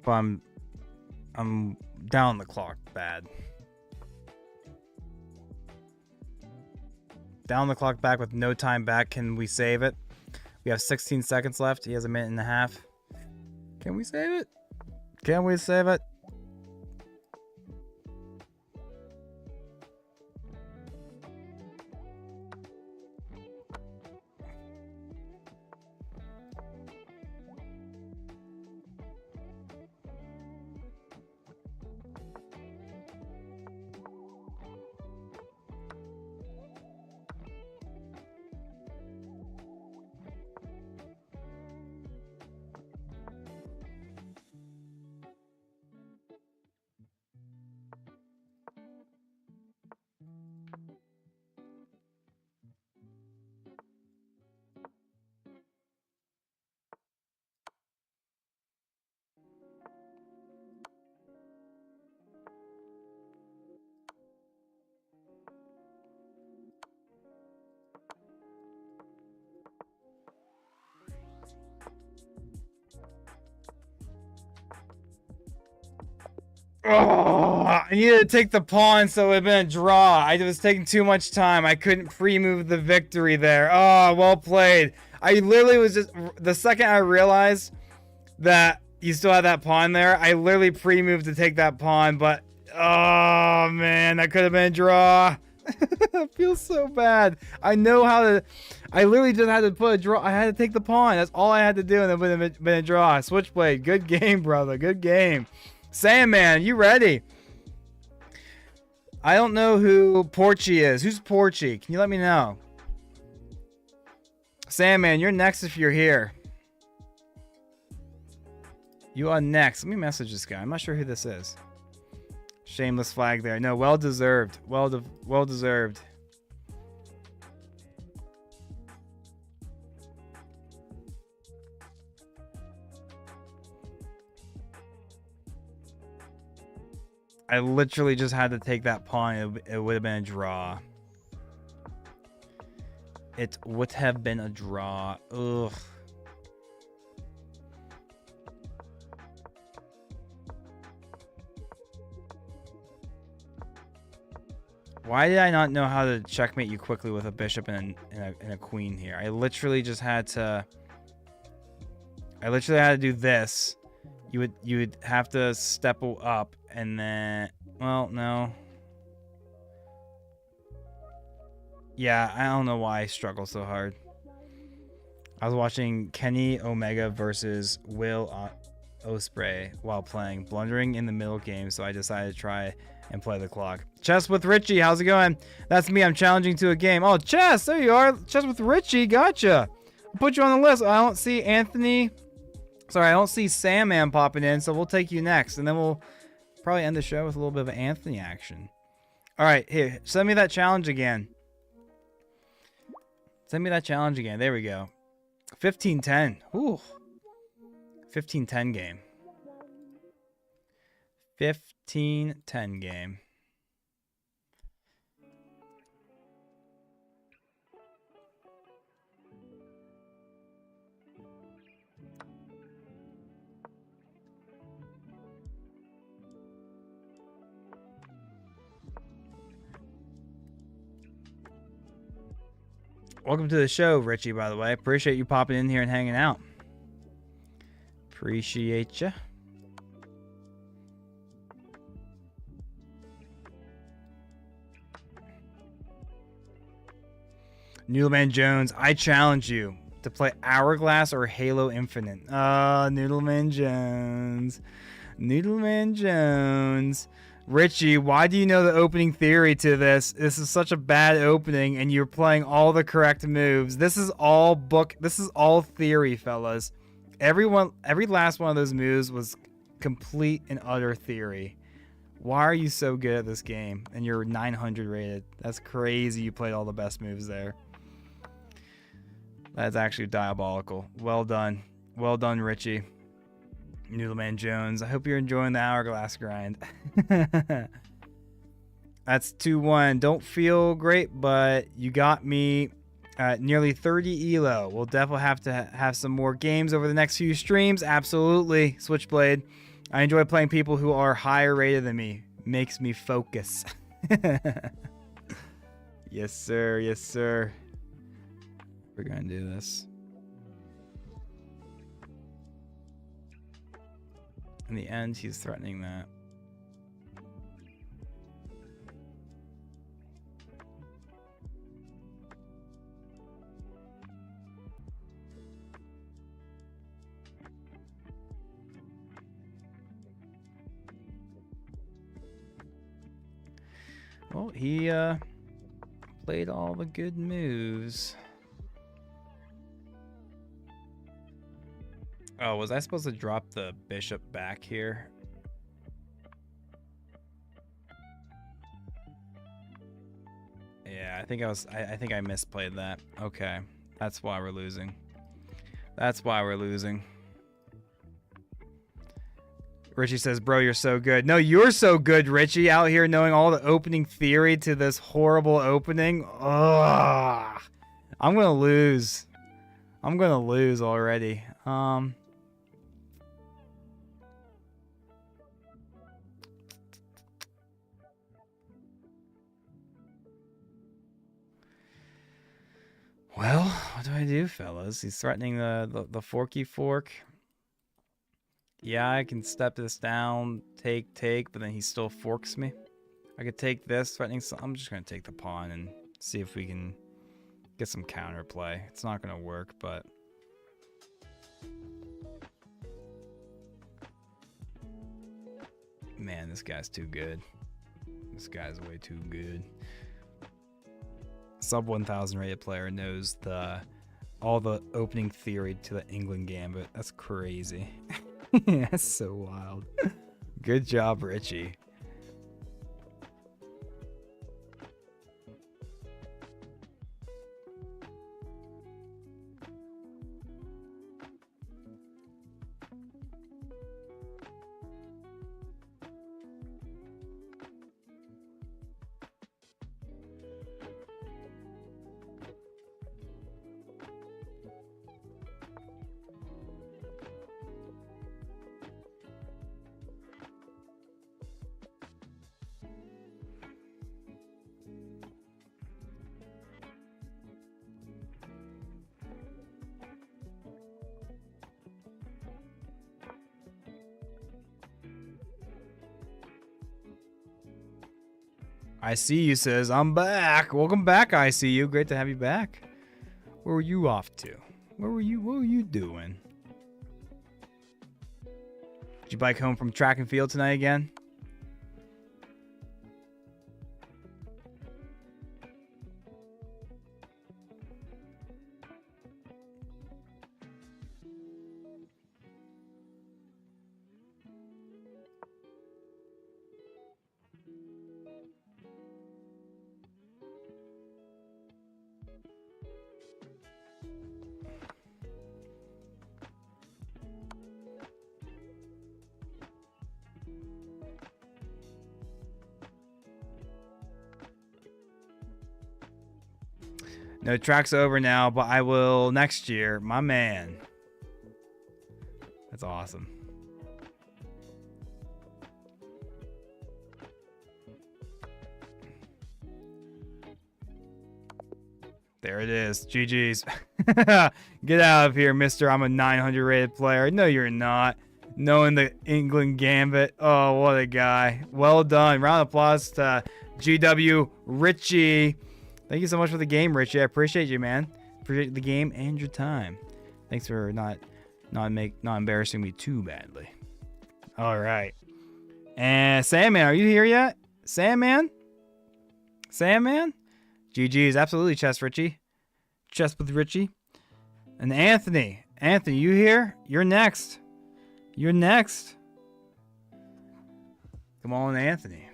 But I'm down the clock bad. Down the clock back with no time back. Can we save it? We have 16 seconds left. He has a minute and a half. Can we save it? Can we save it? Oh, I needed to take the pawn, so it would have been a draw. I was taking too much time. I couldn't pre-move the victory there. Oh, well played. I literally was just... The second I realized that you still had that pawn there, I literally pre-moved to take that pawn, but... Oh, man, that could have been a draw. I feel so bad. I know how to... I literally just had to put a draw. I had to take the pawn. That's all I had to do, and it would have been a draw. Switchblade. Good game, brother. Good game. Sandman, you ready? I don't know who Porchy is. Who's Porchy? Can you let me know? Sandman, you're next if you're here. You are next. Let me message this guy. I'm not sure who this is. Shameless flag there. No, well deserved. Well deserved. I literally just had to take that pawn. It would have been a draw. It would have been a draw. Ugh. Why did I not know how to checkmate you quickly with a bishop and a queen here? I literally just had to... I literally had to do this. You would have to step up and then... Well, no. Yeah, I don't know why I struggle so hard. I was watching Kenny Omega versus Will Ospreay while playing, blundering in the middle game, so I decided to try and play the clock. Chess with Richie, how's it going? That's me, I'm challenging to a game. Oh, Chess, there you are. Chess with Richie, gotcha. I'll put you on the list. I don't see Anthony. Sorry, I don't see Sandman popping in, so we'll take you next, and then we'll probably end the show with a little bit of Anthony action. All right, here, send me that challenge again. Send me that challenge again. There we go. 15-10. Ooh. 15-10 game. 15-10 game. Welcome to the show, Richie, by the way. Appreciate you popping in here and hanging out. Appreciate you. Noodleman Jones, I challenge you to play Hourglass or Halo Infinite. Noodleman Jones. Noodleman Jones. Richie, why do you know the opening theory to this? This is such a bad opening, and you're playing all the correct moves. This is all theory, fellas. Every last one of those moves was complete and utter theory. Why are you so good at this game? And you're 900 rated. That's crazy. You played all the best moves there. That's actually diabolical. Well done. Well done, Richie. Noodleman Jones. I hope you're enjoying the Hourglass grind. That's 2-1. Don't feel great, but you got me at nearly 30 elo. We'll definitely have to have some more games over the next few streams. Absolutely, Switchblade. I enjoy playing people who are higher rated than me. Makes me focus. Yes, sir. Yes, sir. We're going to do this. In the end, he's threatening that. Well, he played all the good moves. Oh, was I supposed to drop the bishop back here? Yeah, I think I think I misplayed that. Okay. That's why we're losing. That's why we're losing. Richie says, bro, you're so good. No, you're so good, Richie, out here knowing all the opening theory to this horrible opening. Ugh. I'm going to lose. I'm going to lose already. Well, what do I do, fellas? He's threatening the forky fork. Yeah, I can step this down, take, but then he still forks me. I could take this, threatening. I'm just going to take the pawn and see if we can get some counterplay. It's not going to work, but... Man, this guy's too good. This guy's way too good. Sub 1000 rated player knows all the opening theory to the England Gambit. That's crazy. That's so wild. Good job, Richie. I see you says, I'm back. Welcome back, I see you. Great to have you back. Where were you off to? What were you doing? Did you bike home from track and field tonight again? No, track's over now, but I will next year. My man. That's awesome. There it is. GG's. Get out of here, mister. I'm a 900 rated player. No, you're not. Knowing the England Gambit. Oh, what a guy. Well done. Round of applause to GW Richie. Thank you so much for the game, Richie. I appreciate you, man. Appreciate the game and your time. Thanks for not embarrassing me too badly. All right. And Sandman, are you here yet? Sandman? Sandman? GG's. Absolutely, Chess Richie. Chess with Richie. And Anthony. Anthony, you here? You're next. You're next. Come on, Anthony.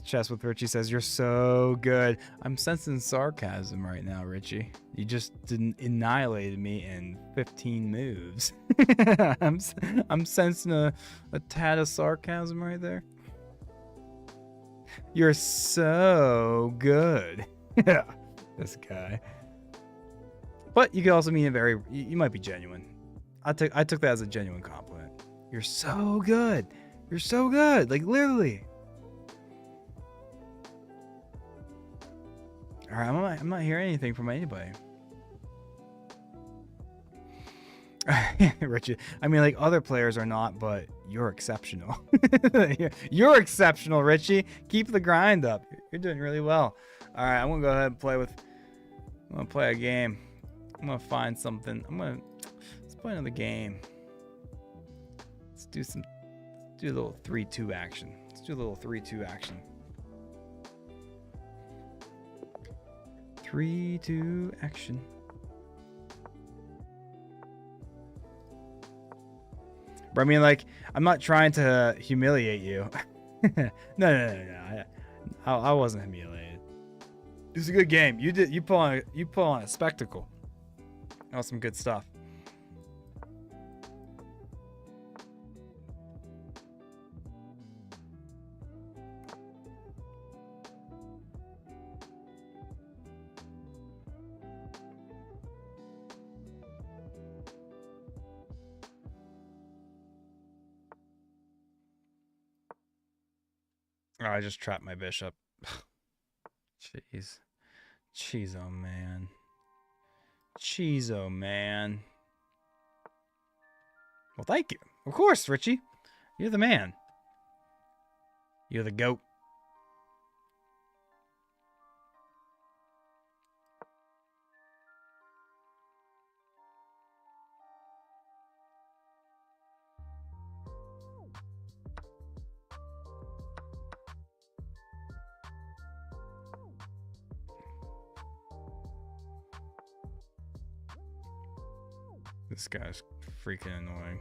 Chess with Richie says, you're so good. I'm sensing sarcasm right now, Richie. You just annihilated me in 15 moves. I'm sensing a tad of sarcasm right there. You're so good. Yeah, this guy. But you could also mean it very, you might be genuine. I took that as a genuine compliment. You're so good. You're so good. Like, literally. All right, I'm not hearing anything from anybody. Richie, I mean, like, other players are not, but you're exceptional. You're exceptional, Richie. Keep the grind up. You're doing really well. All right, I'm gonna go ahead and play with. I'm gonna play a game. I'm gonna find something. Let's play another game. Let's do a little 3-2 action. Let's do a little 3-2 action. 3-2 action. But I mean, like, I'm not trying to humiliate you. No. I wasn't humiliated. It was a good game. You put on a spectacle. That was some good stuff. Oh, I just trapped my bishop. Jeez. Jeez, oh man. Jeez, oh man. Well, thank you. Of course, Richie. You're the man. You're the GOAT. This guy's freaking annoying.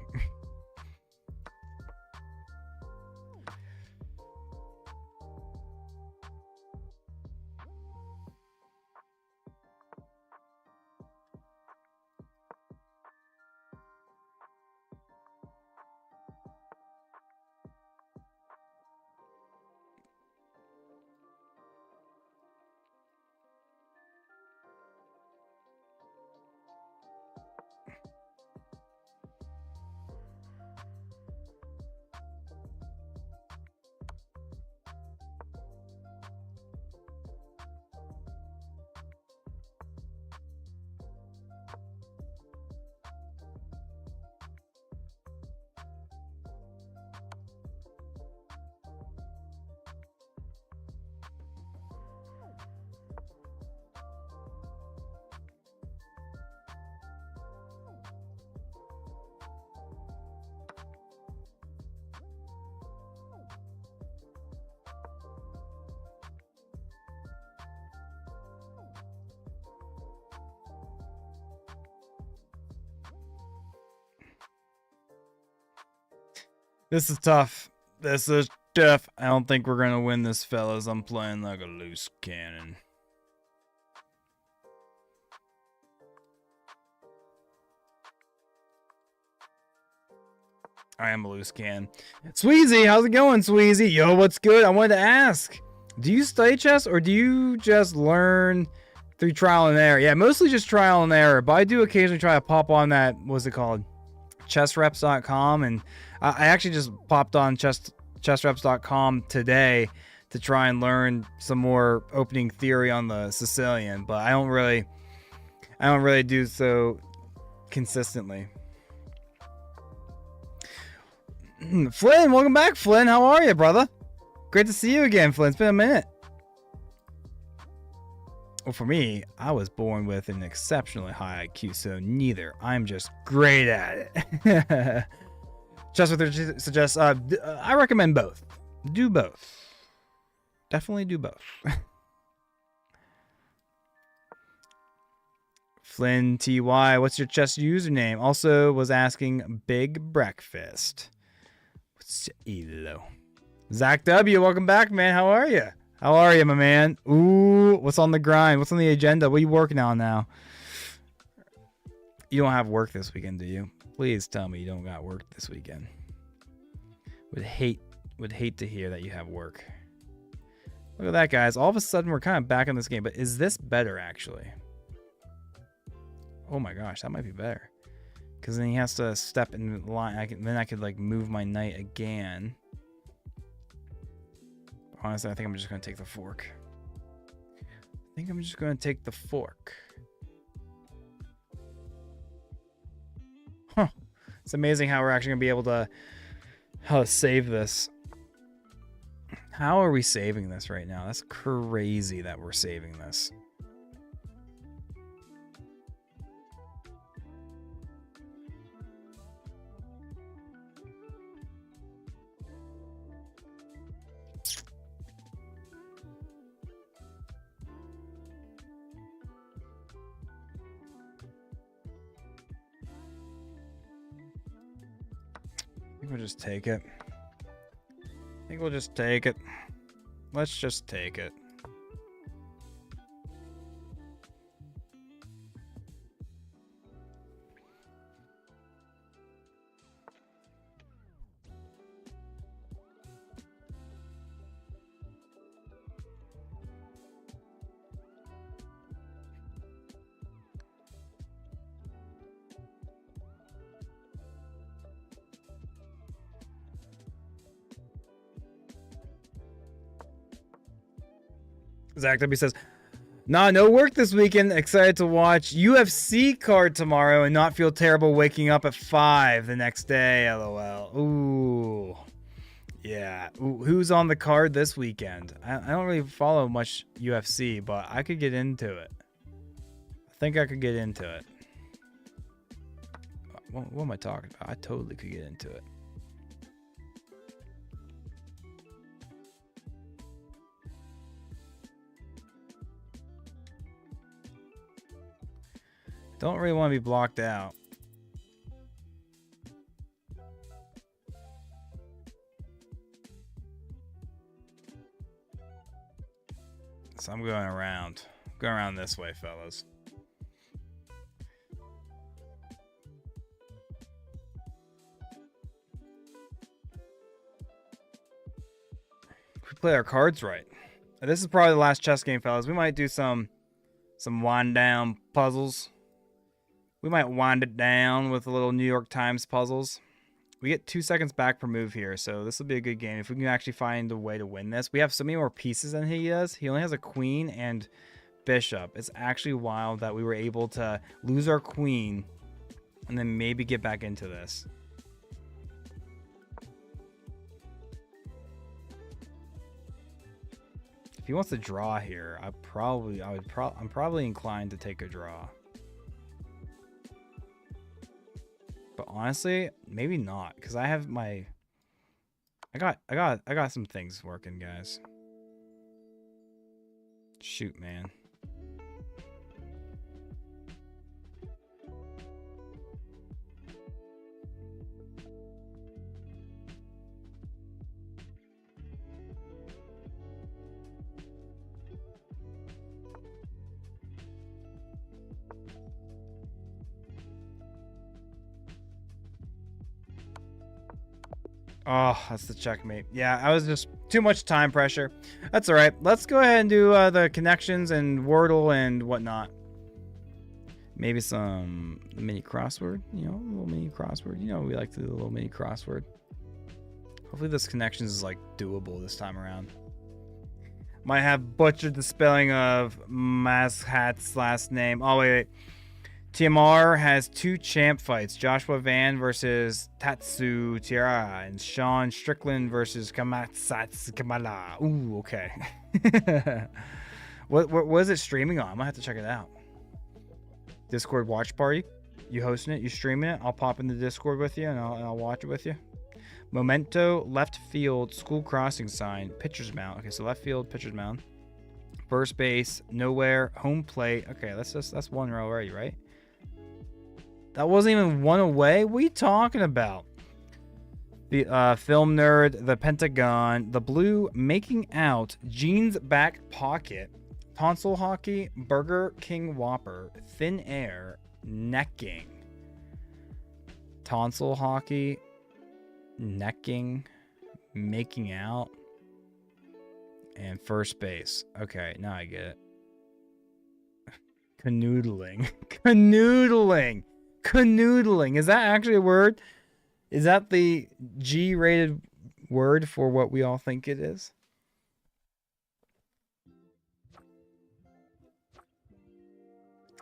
This is tough. This is tough. I don't think we're gonna win this, fellas. I'm playing like a loose cannon. I am a loose cannon. Sweezy, how's it going, Sweezy? Yo, what's good? I wanted to ask, do you study chess or do you just learn through trial and error? Yeah, mostly just trial and error, but I do occasionally try to pop on that, what's it called? Chessreps.com, and I actually just popped on chessreps.com today to try and learn some more opening theory on the Sicilian, but I don't really do so consistently. Flynn, welcome back, Flynn. How are you, brother? Great to see you again, Flynn. It's been a minute. Well, for me, I was born with an exceptionally high IQ, so neither. I'm just great at it. Just what they suggest. I recommend both. Do both. Definitely do both. Flynn TY, what's your chess username? Also was asking Big Breakfast. What's your elo? Zach W, welcome back, man. How are you? How are you, my man? Ooh, what's on the grind? What's on the agenda? What are you working on now? You don't have work this weekend, do you? Please tell me you don't got work this weekend. Would hate to hear that you have work. Look at that, guys. All of a sudden, we're kind of back in this game. But is this better, actually? Oh my gosh, that might be better. Because then he has to step in the line. Then I could like move my knight again. Honestly, I think I'm just going to take the fork. Huh. It's amazing how we're actually going to be able to save this. How are we saving this right now? That's crazy that we're saving this. We'll just take it. I think we'll just take it. Let's just take it. Zach W says, nah, no work this weekend. Excited to watch UFC card tomorrow and not feel terrible waking up at 5 the next day. LOL. Ooh. Yeah. Ooh, who's on the card this weekend? I don't really follow much UFC, but I could get into it. I think I could get into it. What am I talking about? I totally could get into it. Don't really want to be blocked out. So I'm going around. Going around this way, fellas. We play our cards right. This is probably the last chess game, fellas. We might do some wind down puzzles. We might wind it down with a little New York Times puzzles. We get 2 seconds back per move here, so this will be a good game. If we can actually find a way to win this. We have so many more pieces than he does. He only has a queen and bishop. It's actually wild that we were able to lose our queen and then maybe get back into this. If he wants to draw here, I'm probably inclined to take a draw. But honestly, maybe not, because I have my I got some things working, guys. Shoot, man. Oh, that's the checkmate. Yeah, I was just too much time pressure. That's all right. Let's go ahead and do the connections and Wordle and whatnot. Maybe some mini crossword. You know, a little mini crossword. You know, we like to do a little mini crossword. Hopefully this connections is like doable this time around. Might have butchered the spelling of Mashat's last name. Oh, wait. TMR has 2 champ fights. Joshua Van versus Tatsu Tiara and Sean Strickland versus Kamatsatsu Kamala. Ooh, okay. What is it streaming on? I might have to check it out. Discord watch party. You hosting it? You streaming it? I'll pop in the Discord with you and I'll watch it with you. Memento, left field, school crossing sign, pitcher's mound. Okay, so left field, pitcher's mound. First base, nowhere, home plate. Okay, that's one row already, right? That wasn't even one away. What are you talking about? The film nerd, the Pentagon, the blue, making out, jeans back pocket, tonsil hockey, Burger King Whopper, thin air, necking, tonsil hockey, necking, making out, and first base. Okay, now I get it. Canoodling. Canoodling. Canoodling. Is that actually a word? Is that the G-rated word for what we all think it is?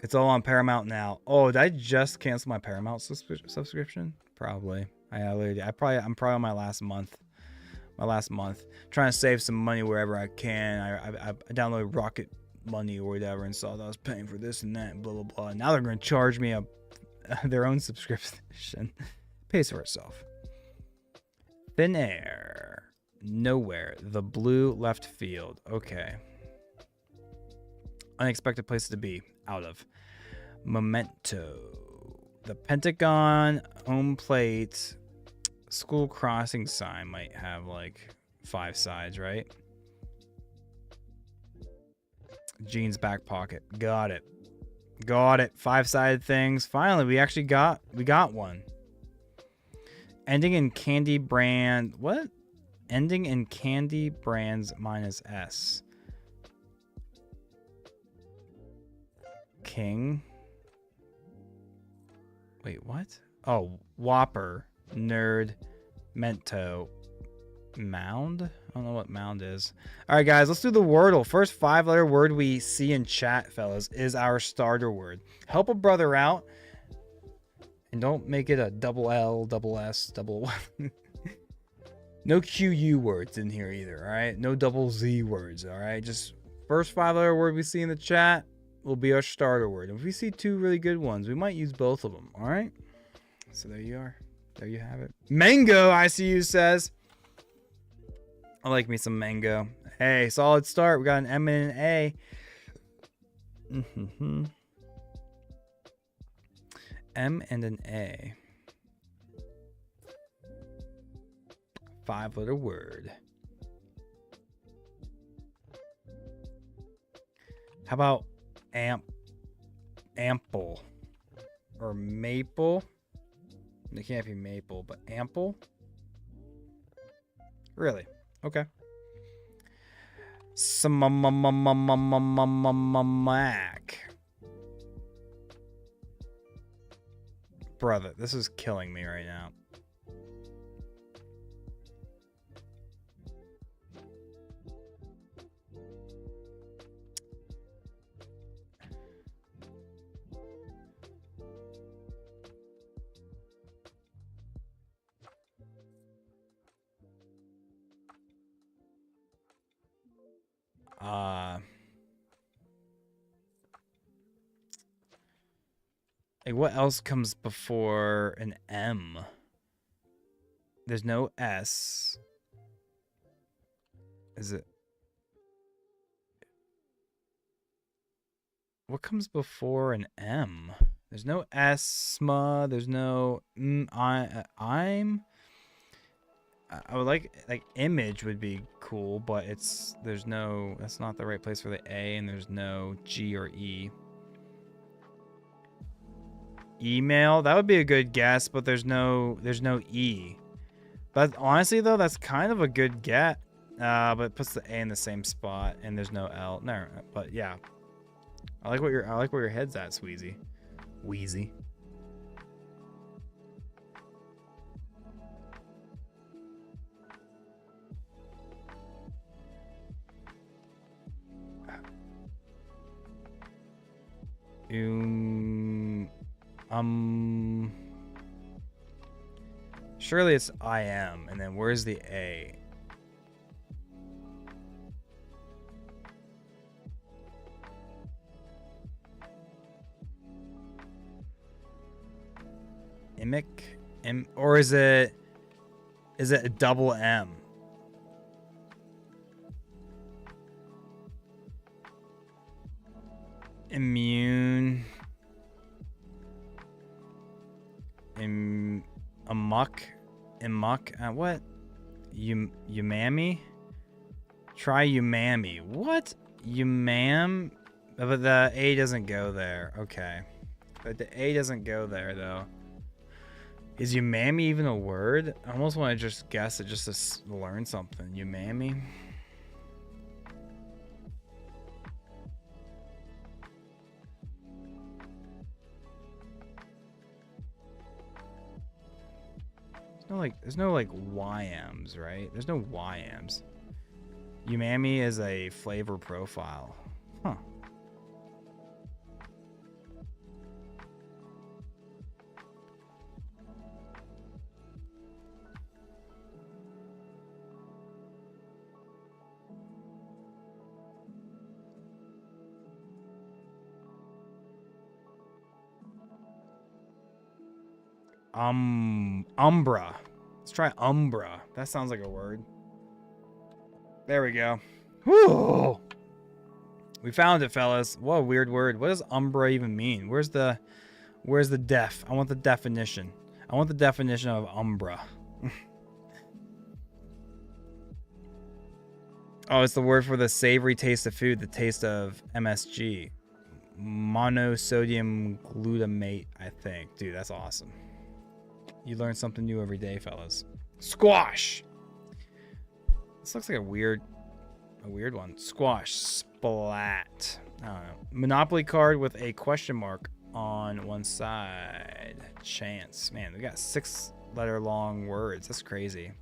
It's all on Paramount now. Oh, did I just cancel my Paramount subscription? Probably. I'm probably on my last month. Trying to save some money wherever I can. I downloaded Rocket Money or whatever and saw that I was paying for this and that and blah blah blah. Now they're going to charge me their own subscription. Pays for itself. Thin air. Nowhere. The blue left field. Okay. Unexpected place to be. Out of. Memento. The Pentagon, home plate, school crossing sign might have like 5 sides, right? Jeans back pocket. Got it. 5-sided things. Finally, we actually got one. Ending in candy brand. What? Ending in candy brands minus S. King. Wait, what? Oh, Whopper, nerd, Mento, mound? I don't know what mound is. All right, guys, let's do the Wordle. First 5-letter word we see in chat, fellas, is our starter word. Help a brother out. And don't make it a double L, double S, double... No QU words in here either, all right? No double Z words, all right? Just first 5-letter word we see in the chat will be our starter word. And if we see 2 really good ones, we might use both of them, all right? So there you are. There you have it. Mango, ICU says. I like me some mango. Hey, solid start. We got an M and an A. M and an A. 5-letter word. How about ample or maple? It can't be maple, but ample. Really? Okay. Mac. Brother, this is killing me right now. Like what else comes before an M? There's no S. Is it? What comes before an M? There's no S, SMA. There's no I'm. I would like image would be cool, but there's no, that's not the right place for the A, and there's no G or E. Email, that would be a good guess, but there's no E. But honestly, though, that's kind of a good get. But it puts the A in the same spot, and there's no L. No, but yeah, I like where your head's at, Sweezy. Wheezy. Surely it's I am, and then where's the A? Imic? Or is it a double M? Immune. Amok. What? Umami? Try umami. What? Umam? But the A doesn't go there. Okay. But the A doesn't go there, though. Is umami even a word? I almost want to just guess it just to learn something. Umami? There's no like YMs, right? There's no YMs. Umami is a flavor profile. Huh. Umbra. Let's try Umbra. That sounds like a word. There we go. Whew. We found it, fellas. What a weird word. What does Umbra even mean? Where's the def? I want the definition. I want the definition of Umbra. Oh, it's the word for the savory taste of food, the taste of MSG. Monosodium glutamate, I think. Dude, that's awesome. You learn something new every day, fellas. Squash. This looks like a weird one. Squash. Splat. I don't know. Monopoly card with a question mark on one side. Chance. Man, we got 6-letter long words. That's crazy.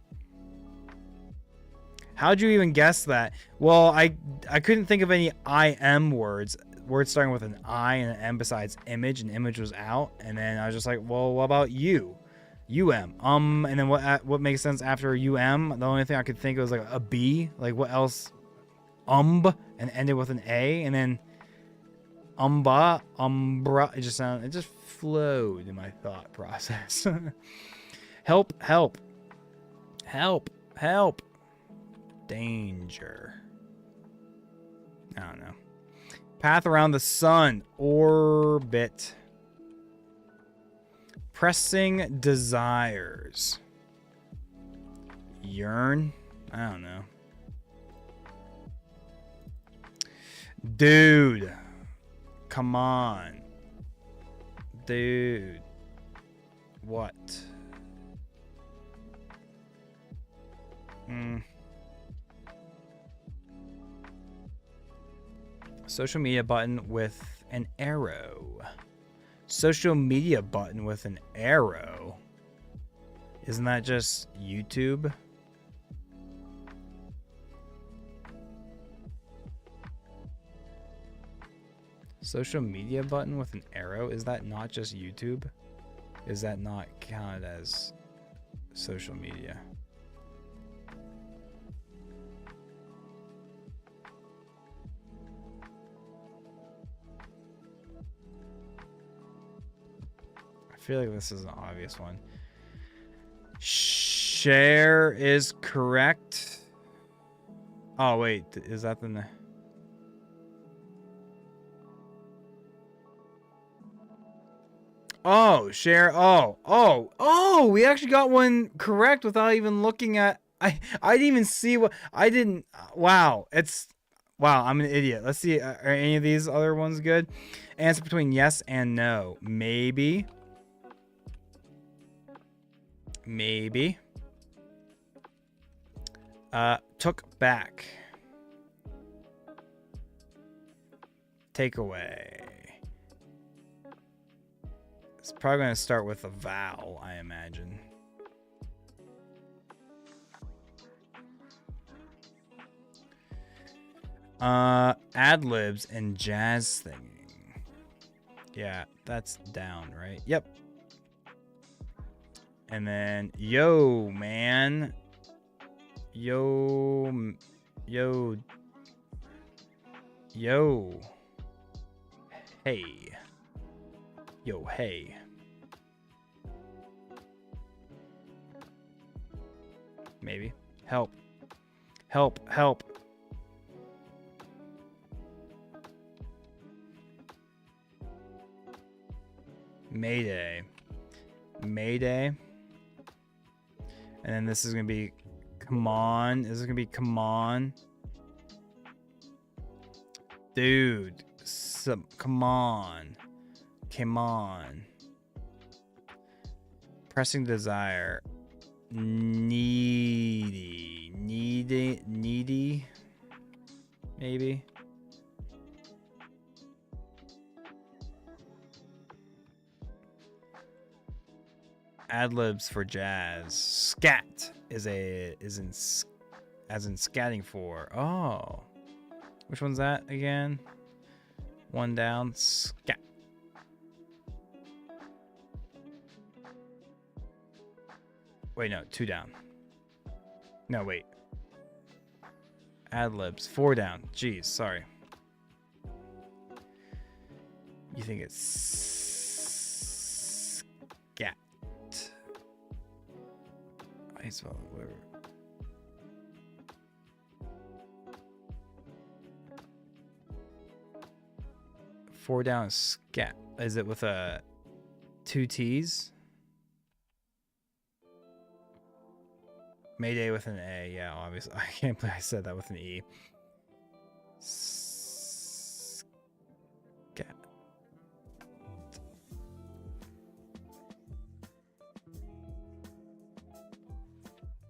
How'd you even guess that? Well, I couldn't think of any IM words starting with an I and an M besides image, and image was out. And then I was just like, well, what about you? UM. And then what makes sense after UM? The only thing I could think of was like a B. Like what else? And ended with an A, and then umbra. It just flowed in my thought process. Help. Danger. I don't know. Path around the sun. Orbit. Pressing desires. Yearn? I don't know. Dude. Come on. Dude. What? Social media button with an arrow. Social media button with an arrow. Isn't that just YouTube? Social media button with an arrow? Is that not just YouTube? Is that not counted as social media? I feel like this is an obvious one. Share is correct. Oh, wait. Is that the... Oh, share. Oh, we actually got one correct without even looking at... I didn't even see what... I didn't... Wow. Wow, I'm an idiot. Let's see. Are any of these other ones good? Answer between yes and no. Maybe. Took back. Takeaway. It's probably going to start with a vowel, I imagine. Ad-libs and jazz singing. Yeah, that's down, right? Yep. And then, yo, man. Yo. Hey. Yo, hey. Maybe. Help. Mayday. And then this is going to be come on. This is going to be come on. Dude. Come on. Pressing desire. Needy. Maybe. Ad-libs for jazz. Scat is in as in scatting for. Oh. Which one's that again? One down. Scat. Wait, no, two down. No, wait. Ad-libs. Four down. Jeez, sorry. You think it's scat. I spell whatever. Four down scat. Is it with a two T's? Mayday with an A. Yeah, obviously. I can't believe I said that with an E. Scat.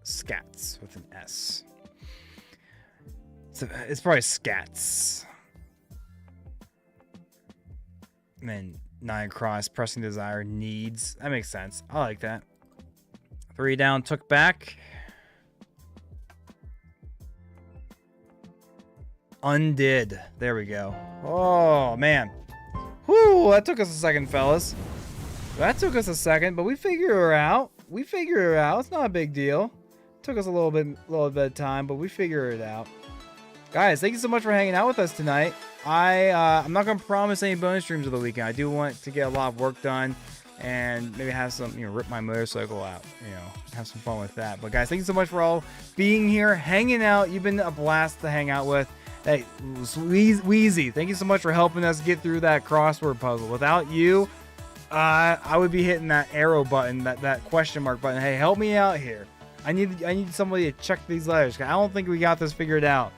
Scats with an S. So it's probably scats. And then 9 cross, pressing desire, needs. That makes sense. I like that. 3 down, took back. Undid. There we go. Oh, man. Whew, that took us a second, fellas. That took us a second, but we figured her out. It's not a big deal. Took us a little bit of time, but we figured it out. Guys, thank you so much for hanging out with us tonight. I'm not gonna promise any bonus streams of the weekend. I do want to get a lot of work done and maybe have some, rip my motorcycle out, have some fun with that. But guys, thank you so much for all being here, hanging out. You've been a blast to hang out with. Hey, Wheezy, thank you so much for helping us get through that crossword puzzle. Without you, I would be hitting that arrow button, that question mark button. Hey, help me out here. I need somebody to check these letters. I don't think we got this figured out.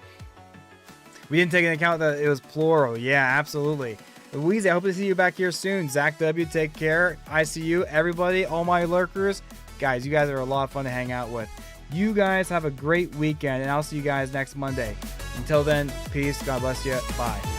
We didn't take into account that it was plural. Yeah, absolutely. Wheezy, I hope to see you back here soon. Zach W, take care. ICU, everybody, all my lurkers. Guys, you guys are a lot of fun to hang out with. You guys have a great weekend, and I'll see you guys next Monday. Until then, peace. God bless you. Bye.